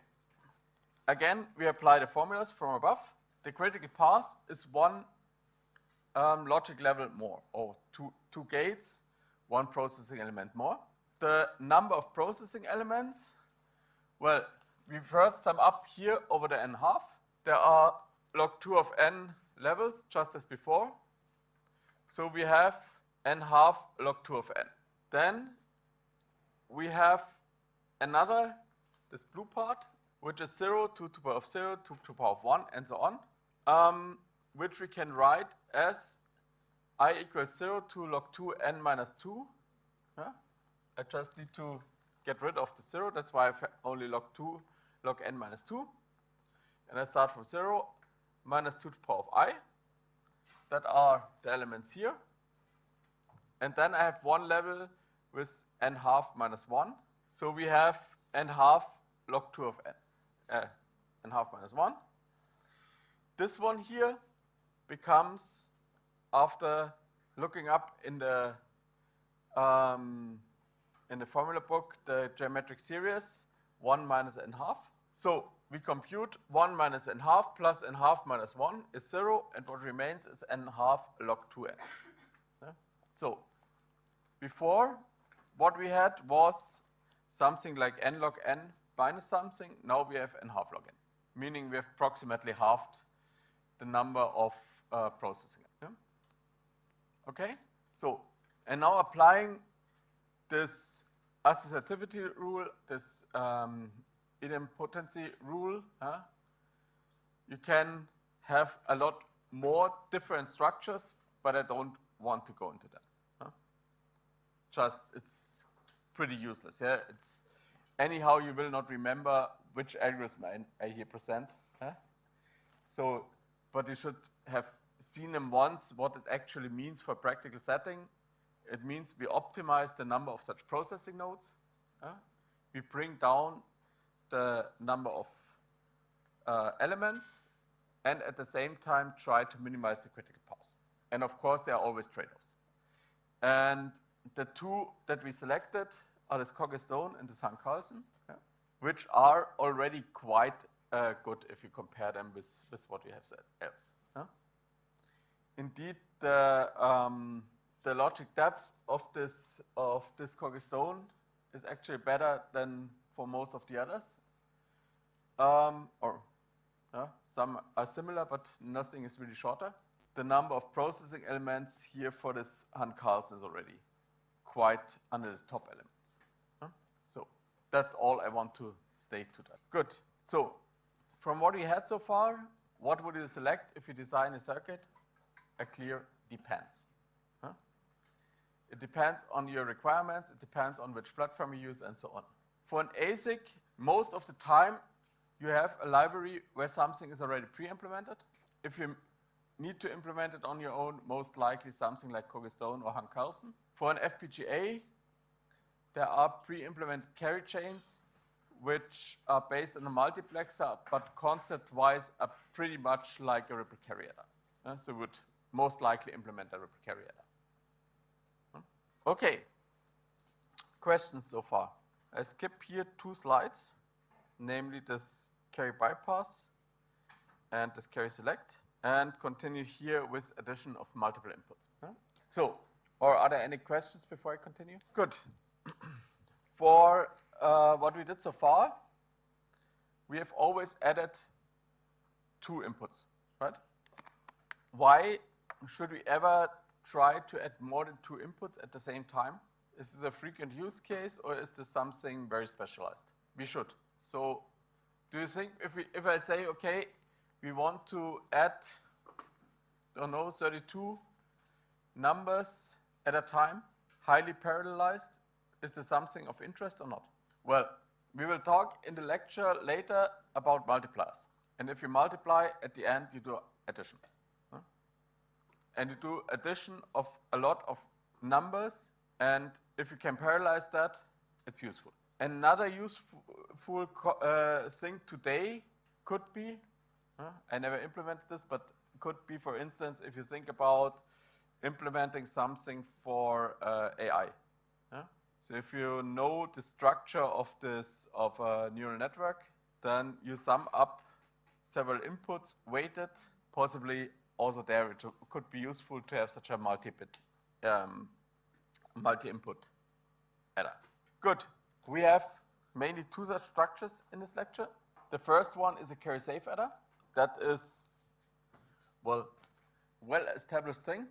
Again, we apply the formulas from above. The critical path is one logic level more, or two gates, one processing element more. The number of processing elements, well, we first sum up here over the n half. There are log 2 of n levels, just as before. So we have n half log 2 of n. Then we have another, this blue part, which is 0, 2 to the power of 0, 2 to the power of 1, and so on, which we can write as I equals 0 to log 2 n minus 2. I just need to get rid of the 0. That's why I have only log n minus 2. And I start from 0, minus 2 to the power of I. That are the elements here. And then I have one level with n half minus 1. So we have n half log 2 of n. N half minus 1. This one here becomes, after looking up in the formula book, the geometric series, 1 minus n half. So we compute 1 minus n half plus n half minus 1 is 0, and what remains is n half log 2n. So before, what we had was something like n log n minus something. Now we have n half log n, meaning we have approximately halved the number of processing. Okay? So, and now applying this associativity rule, this idempotency rule, you can have a lot more different structures, but I don't want to go into that. It's pretty useless. Yeah, it's anyhow you will not remember which algorithm I here present. So, but you should have seen them once, what it actually means for practical setting. It means we optimize the number of such processing nodes. We bring down the number of elements, and at the same time try to minimize the critical path. And of course, there are always trade-offs. And the two that we selected are this Cogestone and this Hahn-Carlson, which are already quite good if you compare them with what we have said else. Indeed, the logic depth of this Cogestone is actually better than for most of the others. Some are similar, but nothing is really shorter. The number of processing elements here for this Hahn-Carlson is already quite under the top element. That's all I want to state to that. Good. So, from what we had so far, what would you select if you design a circuit? A clear depends. Huh? It depends on your requirements, it depends on which platform you use, and so on. For an ASIC, most of the time, you have a library where something is already pre-implemented. If you need to implement it on your own, most likely something like Cogestone or Hank Carlson. For an FPGA, there are pre-implemented carry chains which are based on a multiplexer, but concept-wise are pretty much like a ripple carry adder. So would most likely implement a ripple carry adder. Okay. Questions so far? I skip here 2 slides, namely this carry bypass and this carry select, and continue here with addition of multiple inputs. So, or are there any questions before I continue? Good. For what we did so far, we have always added 2 inputs, right? Why should we ever try to add more than 2 inputs at the same time? Is this a frequent use case, or is this something very specialized? We should. So, do you think if I say, okay, we want to add, I don't know, 32 numbers at a time, highly parallelized, is this something of interest or not? Well, we will talk in the lecture later about multipliers. And if you multiply, at the end, you do addition. And you do addition of a lot of numbers, and if you can parallelize that, it's useful. Another useful thing today could be, I never implemented this, but could be, for instance, if you think about implementing something for AI. So if you know the structure of a neural network, then you sum up several inputs, weighted, possibly also there it could be useful to have such a multi-input adder. Good. We have mainly 2 such structures in this lecture. The first one is a carry safe adder. That is, well-established thing.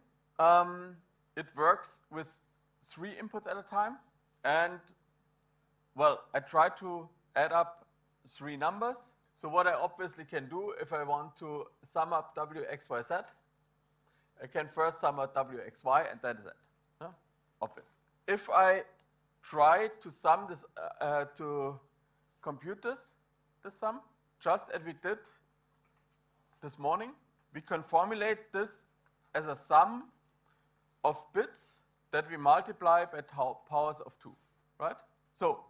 It works with 3 inputs at a time. And, well, I try to add up 3 numbers. So what I obviously can do, if I want to sum up W, X, Y, Z, I can first sum up W, X, Y, and then Z. Obvious. If I try to sum this, to compute this sum, just as we did this morning, we can formulate this as a sum of bits that we multiply by powers of 2, right? So,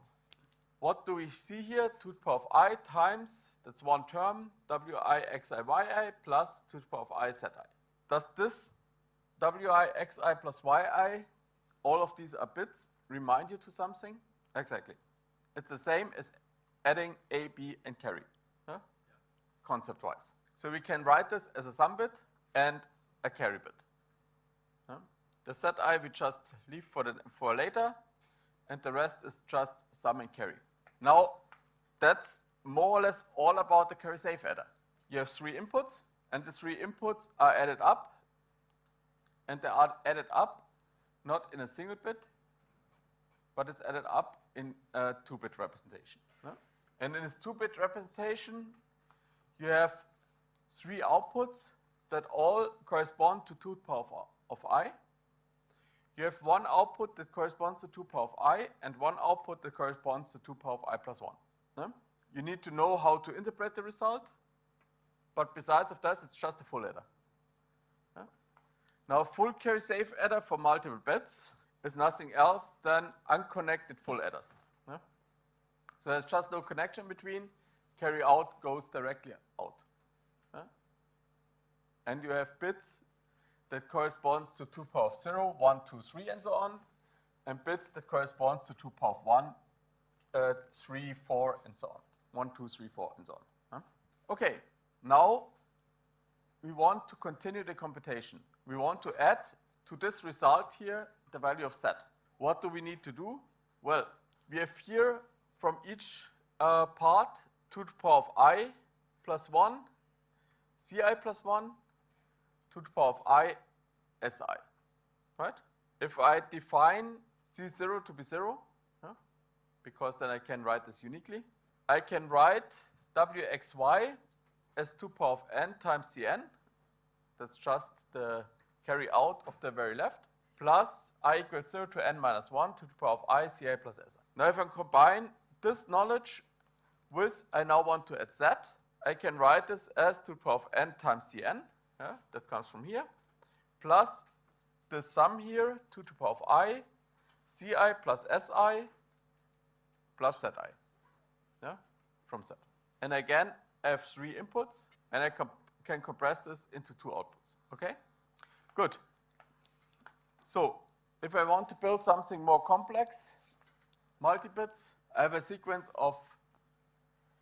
what do we see here? 2 to the power of I times, that's one term, wi xi yi plus 2 to the power of I zi. Does this wi xi plus yi, all of these are bits, remind you to something? Exactly. It's the same as adding a, b, and carry, concept-wise. So we can write this as a sum bit and a carry bit. The set I we just leave for later, and the rest is just sum and carry. Now, that's more or less all about the carry safe adder. You have 3 inputs, and the 3 inputs are added up, and they are added up not in a single bit, but it's added up in a 2-bit representation. And in this 2-bit representation, you have 3 outputs that all correspond to 2 to the power of I. You have 1 output that corresponds to 2 to the power of I, and 1 output that corresponds to 2 to the power of I plus 1. You need to know how to interpret the result, but besides of that, it's just a full adder. Now, a full carry safe adder for multiple bits is nothing else than unconnected full adders. So there's just no connection between. Carry out goes directly out. And you have bits that corresponds to 2 to the power of 0, 1, 2, 3, and so on, and bits that corresponds to 2 to the power of 1, 3, 4, and so on. 1, 2, 3, 4, and so on. Okay, now we want to continue the computation. We want to add to this result here the value of z. What do we need to do? Well, we have here from each part 2 to the power of I plus 1, ci plus 1, 2 to the power of I si, right? If I define c0 to be 0, because then I can write this uniquely. I can write wxy as 2 power of n times cn. That's just the carry out of the very left, plus I equals 0 to n minus 1 to the power of I ci plus si. Now if I combine this knowledge with, I now want to add z, I can write this as 2 to the power of n times cn, that comes from here, plus the sum here, 2 to the power of I, ci plus si plus zi, from z. And again, I have 3 inputs, and I can compress this into 2 outputs, okay? Good. So, if I want to build something more complex, multi-bits, I have a sequence of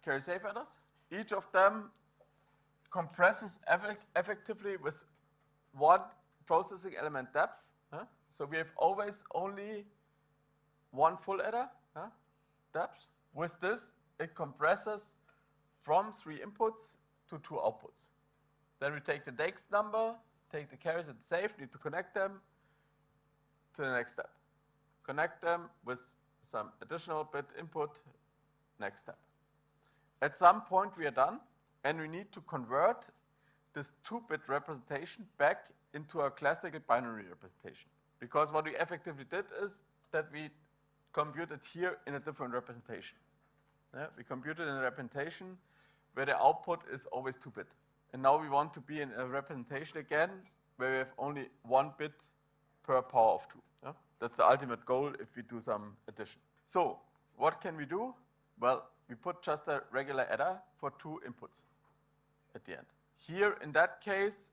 carry safe adders. Each of them compresses effectively with 1 processing element depth. So we have always only 1 full adder depth. With this, it compresses from 3 inputs to 2 outputs. Then we take the next number, take the carries and safe, need to connect them to the next step. Connect them with some additional bit input, next step. At some point we are done, and we need to convert this 2-bit representation back into a classical binary representation. Because what we effectively did is that we computed here in a different representation. We computed in a representation where the output is always 2-bit. And now we want to be in a representation again where we have only 1 bit per power of 2. That's the ultimate goal if we do some addition. So what can we do? Well, we put just a regular adder for 2 inputs at the end. Here, in that case,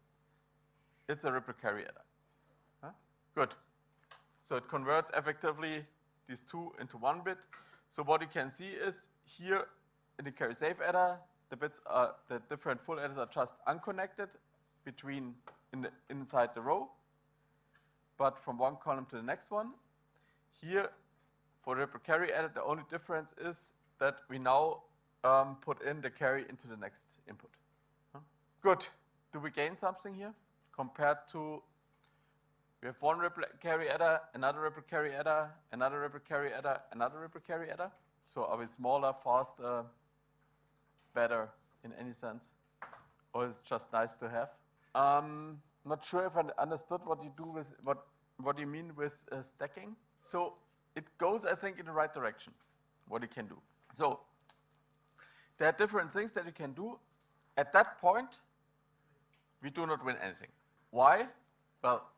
it's a ripple carry adder. Good. So it converts effectively these 2 into 1 bit. So what you can see is here in the carry safe adder, the different full adders are just unconnected between inside the row, but from one column to the next one. Here, for the ripple carry adder, the only difference is that we now put in the carry into the next input. Good. Do we gain something here compared to, we have 1 ripple carry adder, another ripple carry adder, another ripple carry adder, another ripple carry adder? So are we smaller, faster, better in any sense? Or it's just nice to have? Not sure if I understood what you do with, what you mean with stacking. So it goes, I think, in the right direction, what you can do. So there are different things that you can do. At that point, we do not win anything. Why? Well,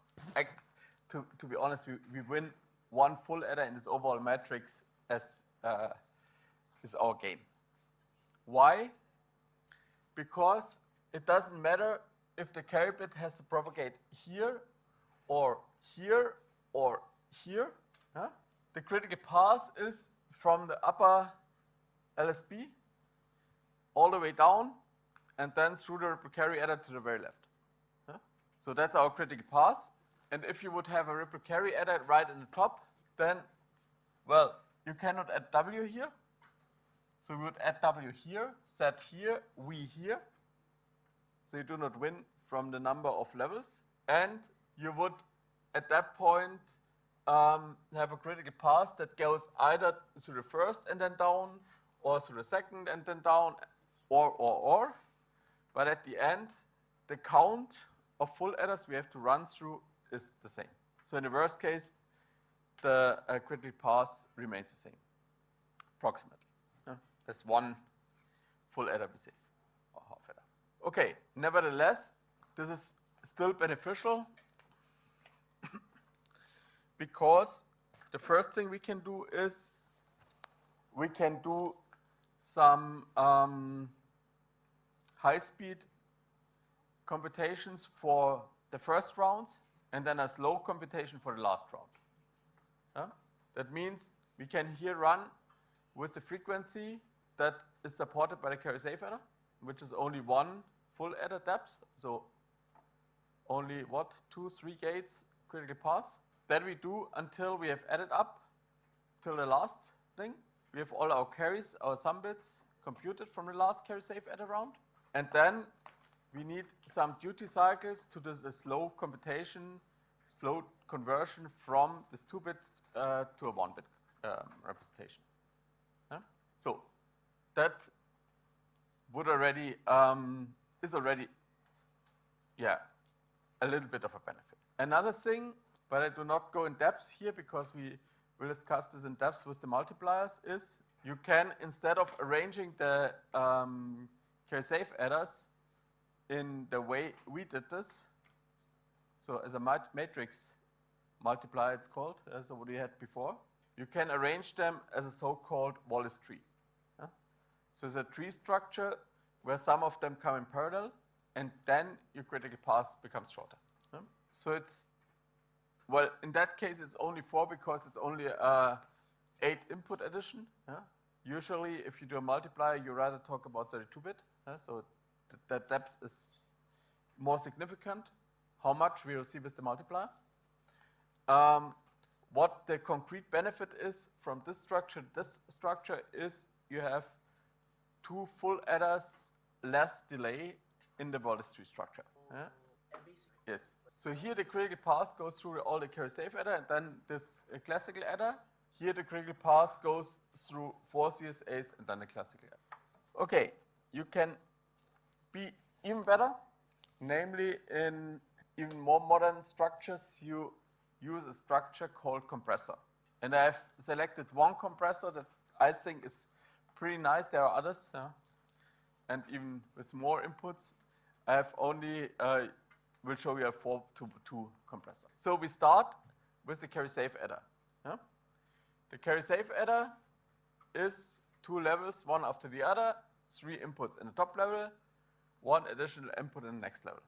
to be honest, we win 1 full adder in this overall matrix as is our gain. Why? Because it doesn't matter if the carry bit has to propagate here or here or here. The critical path is from the upper LSB all the way down and then through the ripple carry adder to the very left. So that's our critical path. And if you would have a ripple carry adder right in the top, then, well, you cannot add W here. So we would add W here, set here, V here. So you do not win from the number of levels. And you would, at that point, have a critical path that goes either through the first and then down, or through the second and then down, or. But at the end, the count of full adders we have to run through is the same. So in the worst case, the critical path remains the same, approximately. There's 1 full adder we save, or half adder. Okay, nevertheless, this is still beneficial because the first thing we can do is we can do some high-speed computations for the first rounds and then a slow computation for the last round. That means we can here run with the frequency that is supported by the carry safe adder, which is only 1 full adder depth, so only 2, 3 gates critical path. That we do until we have added up till the last thing. We have all our carries, our sum bits computed from the last carry safe adder round. And then we need some duty cycles to do the slow computation, slow conversion from this 2-bit to a 1-bit representation. So that would already, is already, yeah, a little bit of a benefit. Another thing, but I do not go in depth here because we will discuss this in depth with the multipliers, is you can, instead of arranging the carry-safe adders in the way we did this, so as a matrix multiplier it's called, so what we had before, you can arrange them as a so-called Wallace tree. So it's a tree structure where some of them come in parallel, and then your critical path becomes shorter. So it's, well, in that case it's only 4 because it's only a 8 input addition. Usually if you do a multiplier, you rather talk about 32-bit. So the depth is more significant. How much we will see with the multiplier. What the concrete benefit is from this structure is you have 2 full adders less delay in the Wallace tree structure. Yes. So here the critical path goes through all the carry-safe adder, and then this classical adder. Here the critical path goes through 4 CSAs and then the classical adder. Okay, you can be even better. Namely, in even more modern structures, you use a structure called compressor. And I've selected one compressor that I think is pretty nice. There are others, and even with more inputs. I have only, will show you a 4-to-2 compressor. So we start with the carry-safe adder. The carry-safe adder is 2 levels, one after the other, 3 inputs in the top level, 1 additional input in the next level.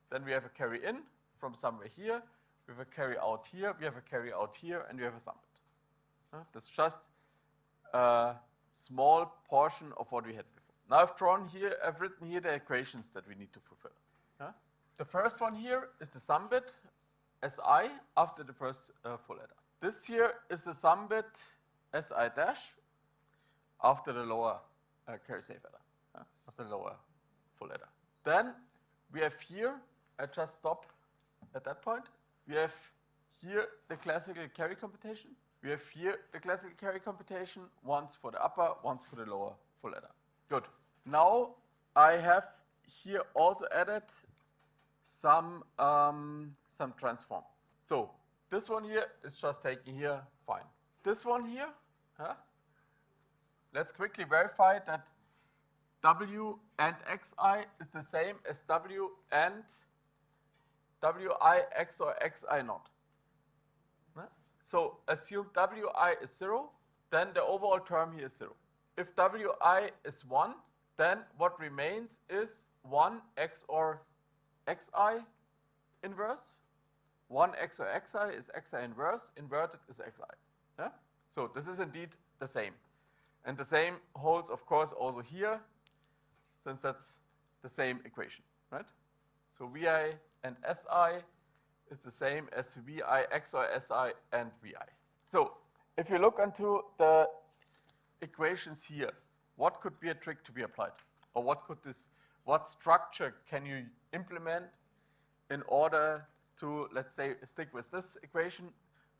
Then we have a carry in from somewhere here, we have a carry out here, we have a carry out here, and we have a sum bit. That's just a small portion of what we had before. Now I've written here the equations that we need to fulfill. The first one here is the sum bit Si after the first full adder. This here is the sum bit Si dash after the lower carry-safe adder, after the lower full adder. Then we have here, I just stop at that point. We have here the classical carry computation. We have here the classical carry computation, once for the upper, once for the lower full adder. Good. Now I have here also added some transform. So this one here is just taken here, fine. This one here, let's quickly verify that W and Xi is the same as W and Wi XOR Xi not. So assume Wi is 0, then the overall term here is 0. If Wi is 1, then what remains is 1 XOR Xi inverse. 1 XOR Xi is Xi inverse, inverted is Xi. So this is indeed the same. And the same holds, of course, also here, since that's the same equation, right? So Vi and Si is the same as Vi XOR Si and Vi. So if you look into the equations here, what could be a trick to be applied? Or what structure can you implement in order to, let's say, stick with this equation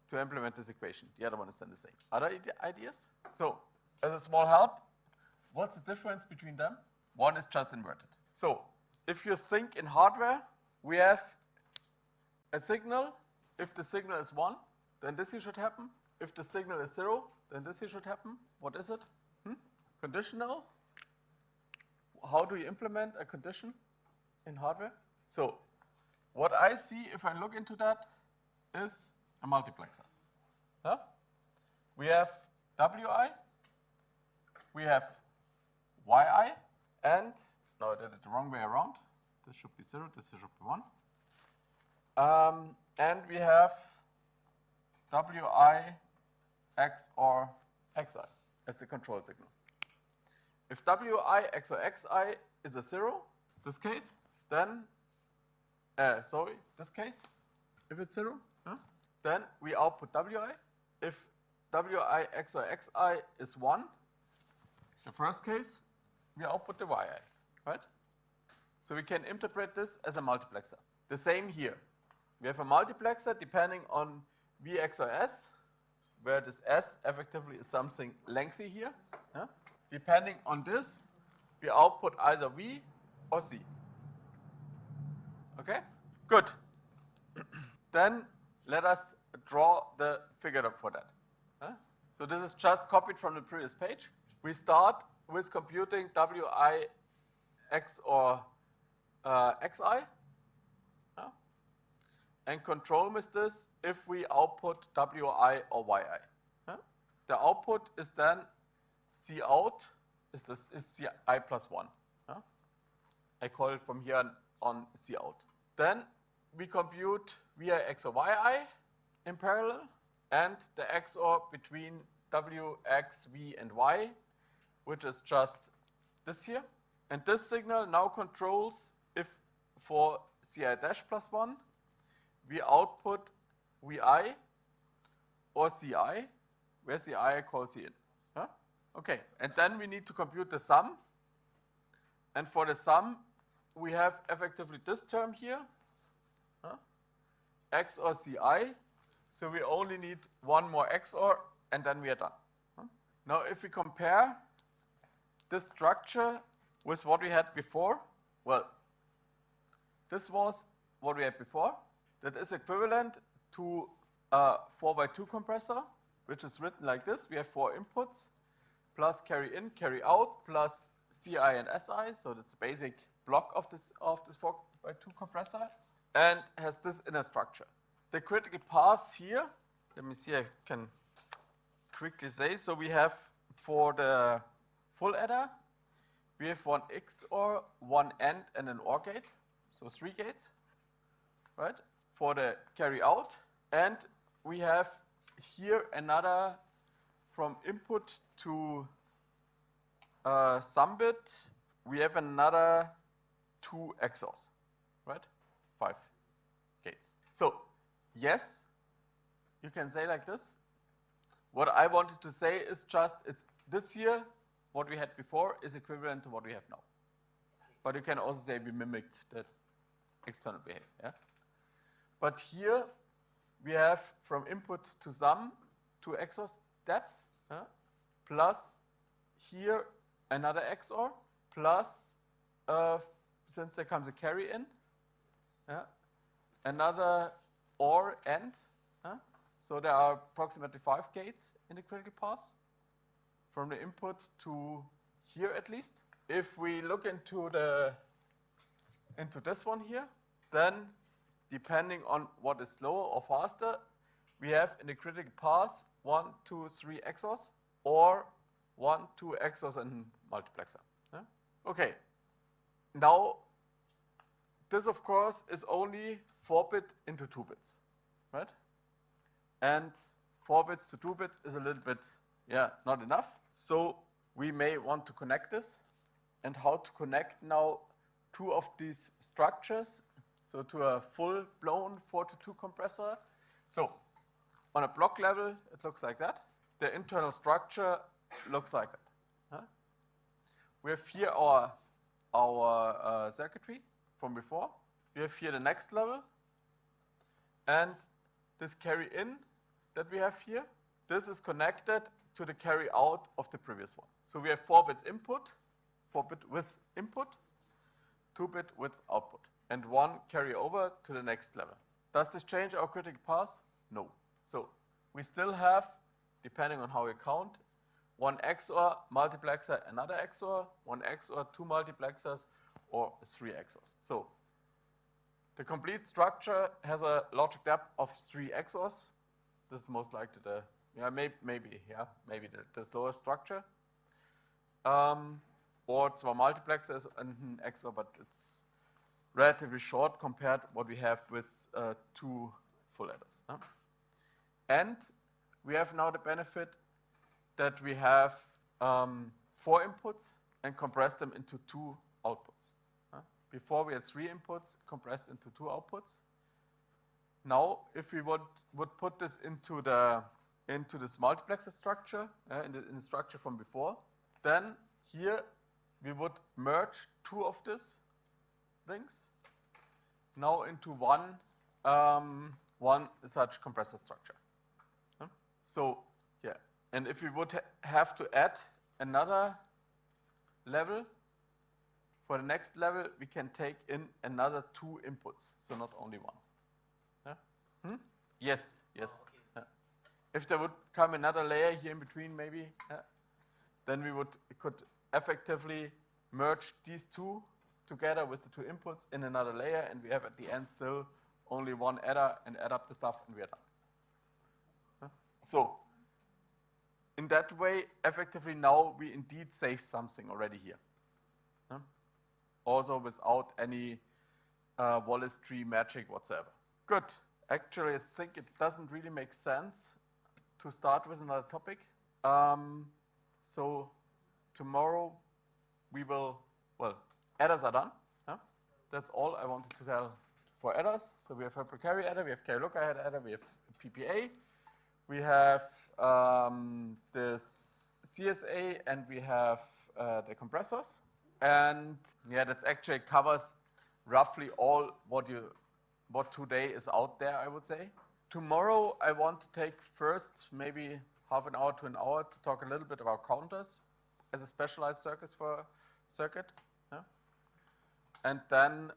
to implement this equation? The other one is then the same. Other ideas? So as a small help, what's the difference between them? One is just inverted. So if you think in hardware, we have a signal. If the signal is 1, then this here should happen. If the signal is 0, then this here should happen. What is it? Conditional. How do you implement a condition in hardware? So what I see, if I look into that, is a multiplexer. We have Wi, we have Yi, and, no, I did it the wrong way around. This should be 0, this should be 1. And we have Wi XOR Xi as the control signal. If Wi XOR Xi is a 0, this case, then, this case, if it's 0, then we output Wi. If Wi XOR Xi is 1, the first case, we output the Yi, right? So we can interpret this as a multiplexer. The same here. We have a multiplexer depending on V XOR S, where this S effectively is something lengthy here. Depending on this, we output either V or C. Okay? Good. Then let us draw the figure for that. So this is just copied from the previous page. We start with computing Wi x or xi, and control with this if we output wi or yi. The output is then C out is Ci plus 1. I call it from here on C out. Then we compute Vi x or yi in parallel, and the XOR between W, X, V, and Y, which is just this here. And this signal now controls if for Ci dash plus 1, we output Vi or Ci, where Ci I call Cin. Okay, and then we need to compute the sum. And for the sum, we have effectively this term here, XOR Ci. So we only need one more XOR, and then we are done. Now, if we compare this structure with what we had before, well, this was what we had before. That is equivalent to a 4x2 compressor, which is written like this. We have 4 inputs, plus carry in, carry out, plus Ci and Si. So that's the basic block of this 4x2 compressor, and has this inner structure. The critical paths here, let me see, I can quickly say. So we have for the full adder, we have one XOR, one AND, and an OR gate. So 3 gates, right? For the carry out. And we have here another from input to sum bit, we have another 2 XORs, right? 5 gates. So yes, you can say like this. What I wanted to say is just, it's this here, what we had before is equivalent to what we have now. But you can also say we mimic the external behavior. Yeah? But here we have from input to sum 2 XOR steps, plus here another XOR, plus since there comes a carry in, another OR AND. So there are approximately 5 gates in the critical path from the input to here at least. If we look into this one here, then depending on what is slower or faster, we have in the critical path 1, 2, 3 XORs, or 1, 2 XORs and multiplexer. Okay. Now, this of course is only 4-bit into 2 bits, right? And 4 bits to 2 bits is a little bit, not enough. So we may want to connect this. And how to connect now 2 of these structures, so to a full-blown 4-to-2 compressor. So on a block level, it looks like that. The internal structure looks like that. We have here our circuitry from before. We have here the next level. And this carry in that we have here, this is connected to the carry out of the previous one. So we have 4 bits input, 4-bit with input, 2-bit with output, and 1 carry over to the next level. Does this change our critical path? No. So we still have, depending on how you count, 1 XOR, multiplexer, another XOR, 1 XOR, 2 multiplexers, or 3 XORs. So the complete structure has a logic depth of 3 XORs. This is most likely maybe the slower structure. Or 2 multiplexers and an XOR, but it's relatively short compared to what we have with 2 full adders. And we have now the benefit that we have 4 inputs and compress them into 2 outputs. Before we had 3 inputs compressed into 2 outputs. Now, if we would put this into this multiplexer structure, in the structure from before, then here we would merge 2 of these things now into one such compressor structure. So And if we would have to add another level, for the next level, we can take in another 2 inputs, so not only 1. Yeah? Yes, yes. Oh, okay. Yeah. If there would come another layer here in between, maybe, then we could effectively merge these 2 together with the 2 inputs in another layer, and we have at the end still only 1 adder and add up the stuff, and we are done. So, in that way, effectively now we indeed save something already here. Also without any Wallace tree magic whatsoever. Good. Actually, I think it doesn't really make sense to start with another topic. So tomorrow we will, adders are done. That's all I wanted to tell for adders. So we have a precary adder, we have carry-looker adder, we have PPA, we have this CSA, and we have the compressors. And yeah, that actually covers roughly all what today is out there, I would say. Tomorrow I want to take first maybe half an hour to an hour to talk a little bit about counters as a specialized circuit. Yeah? And then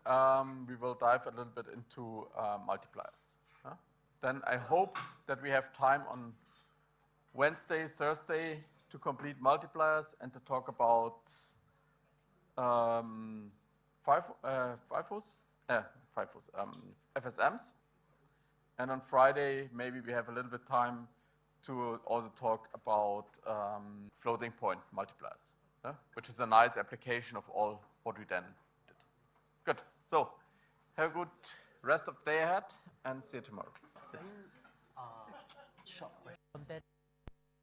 we will dive a little bit into multipliers. Yeah? Then I hope that we have time on Wednesday, Thursday to complete multipliers and to talk about FSMs. And on Friday, maybe we have a little bit time to also talk about floating point multipliers, which is a nice application of all what we then did. Good. So, have a good rest of the day ahead and see you tomorrow. Yes.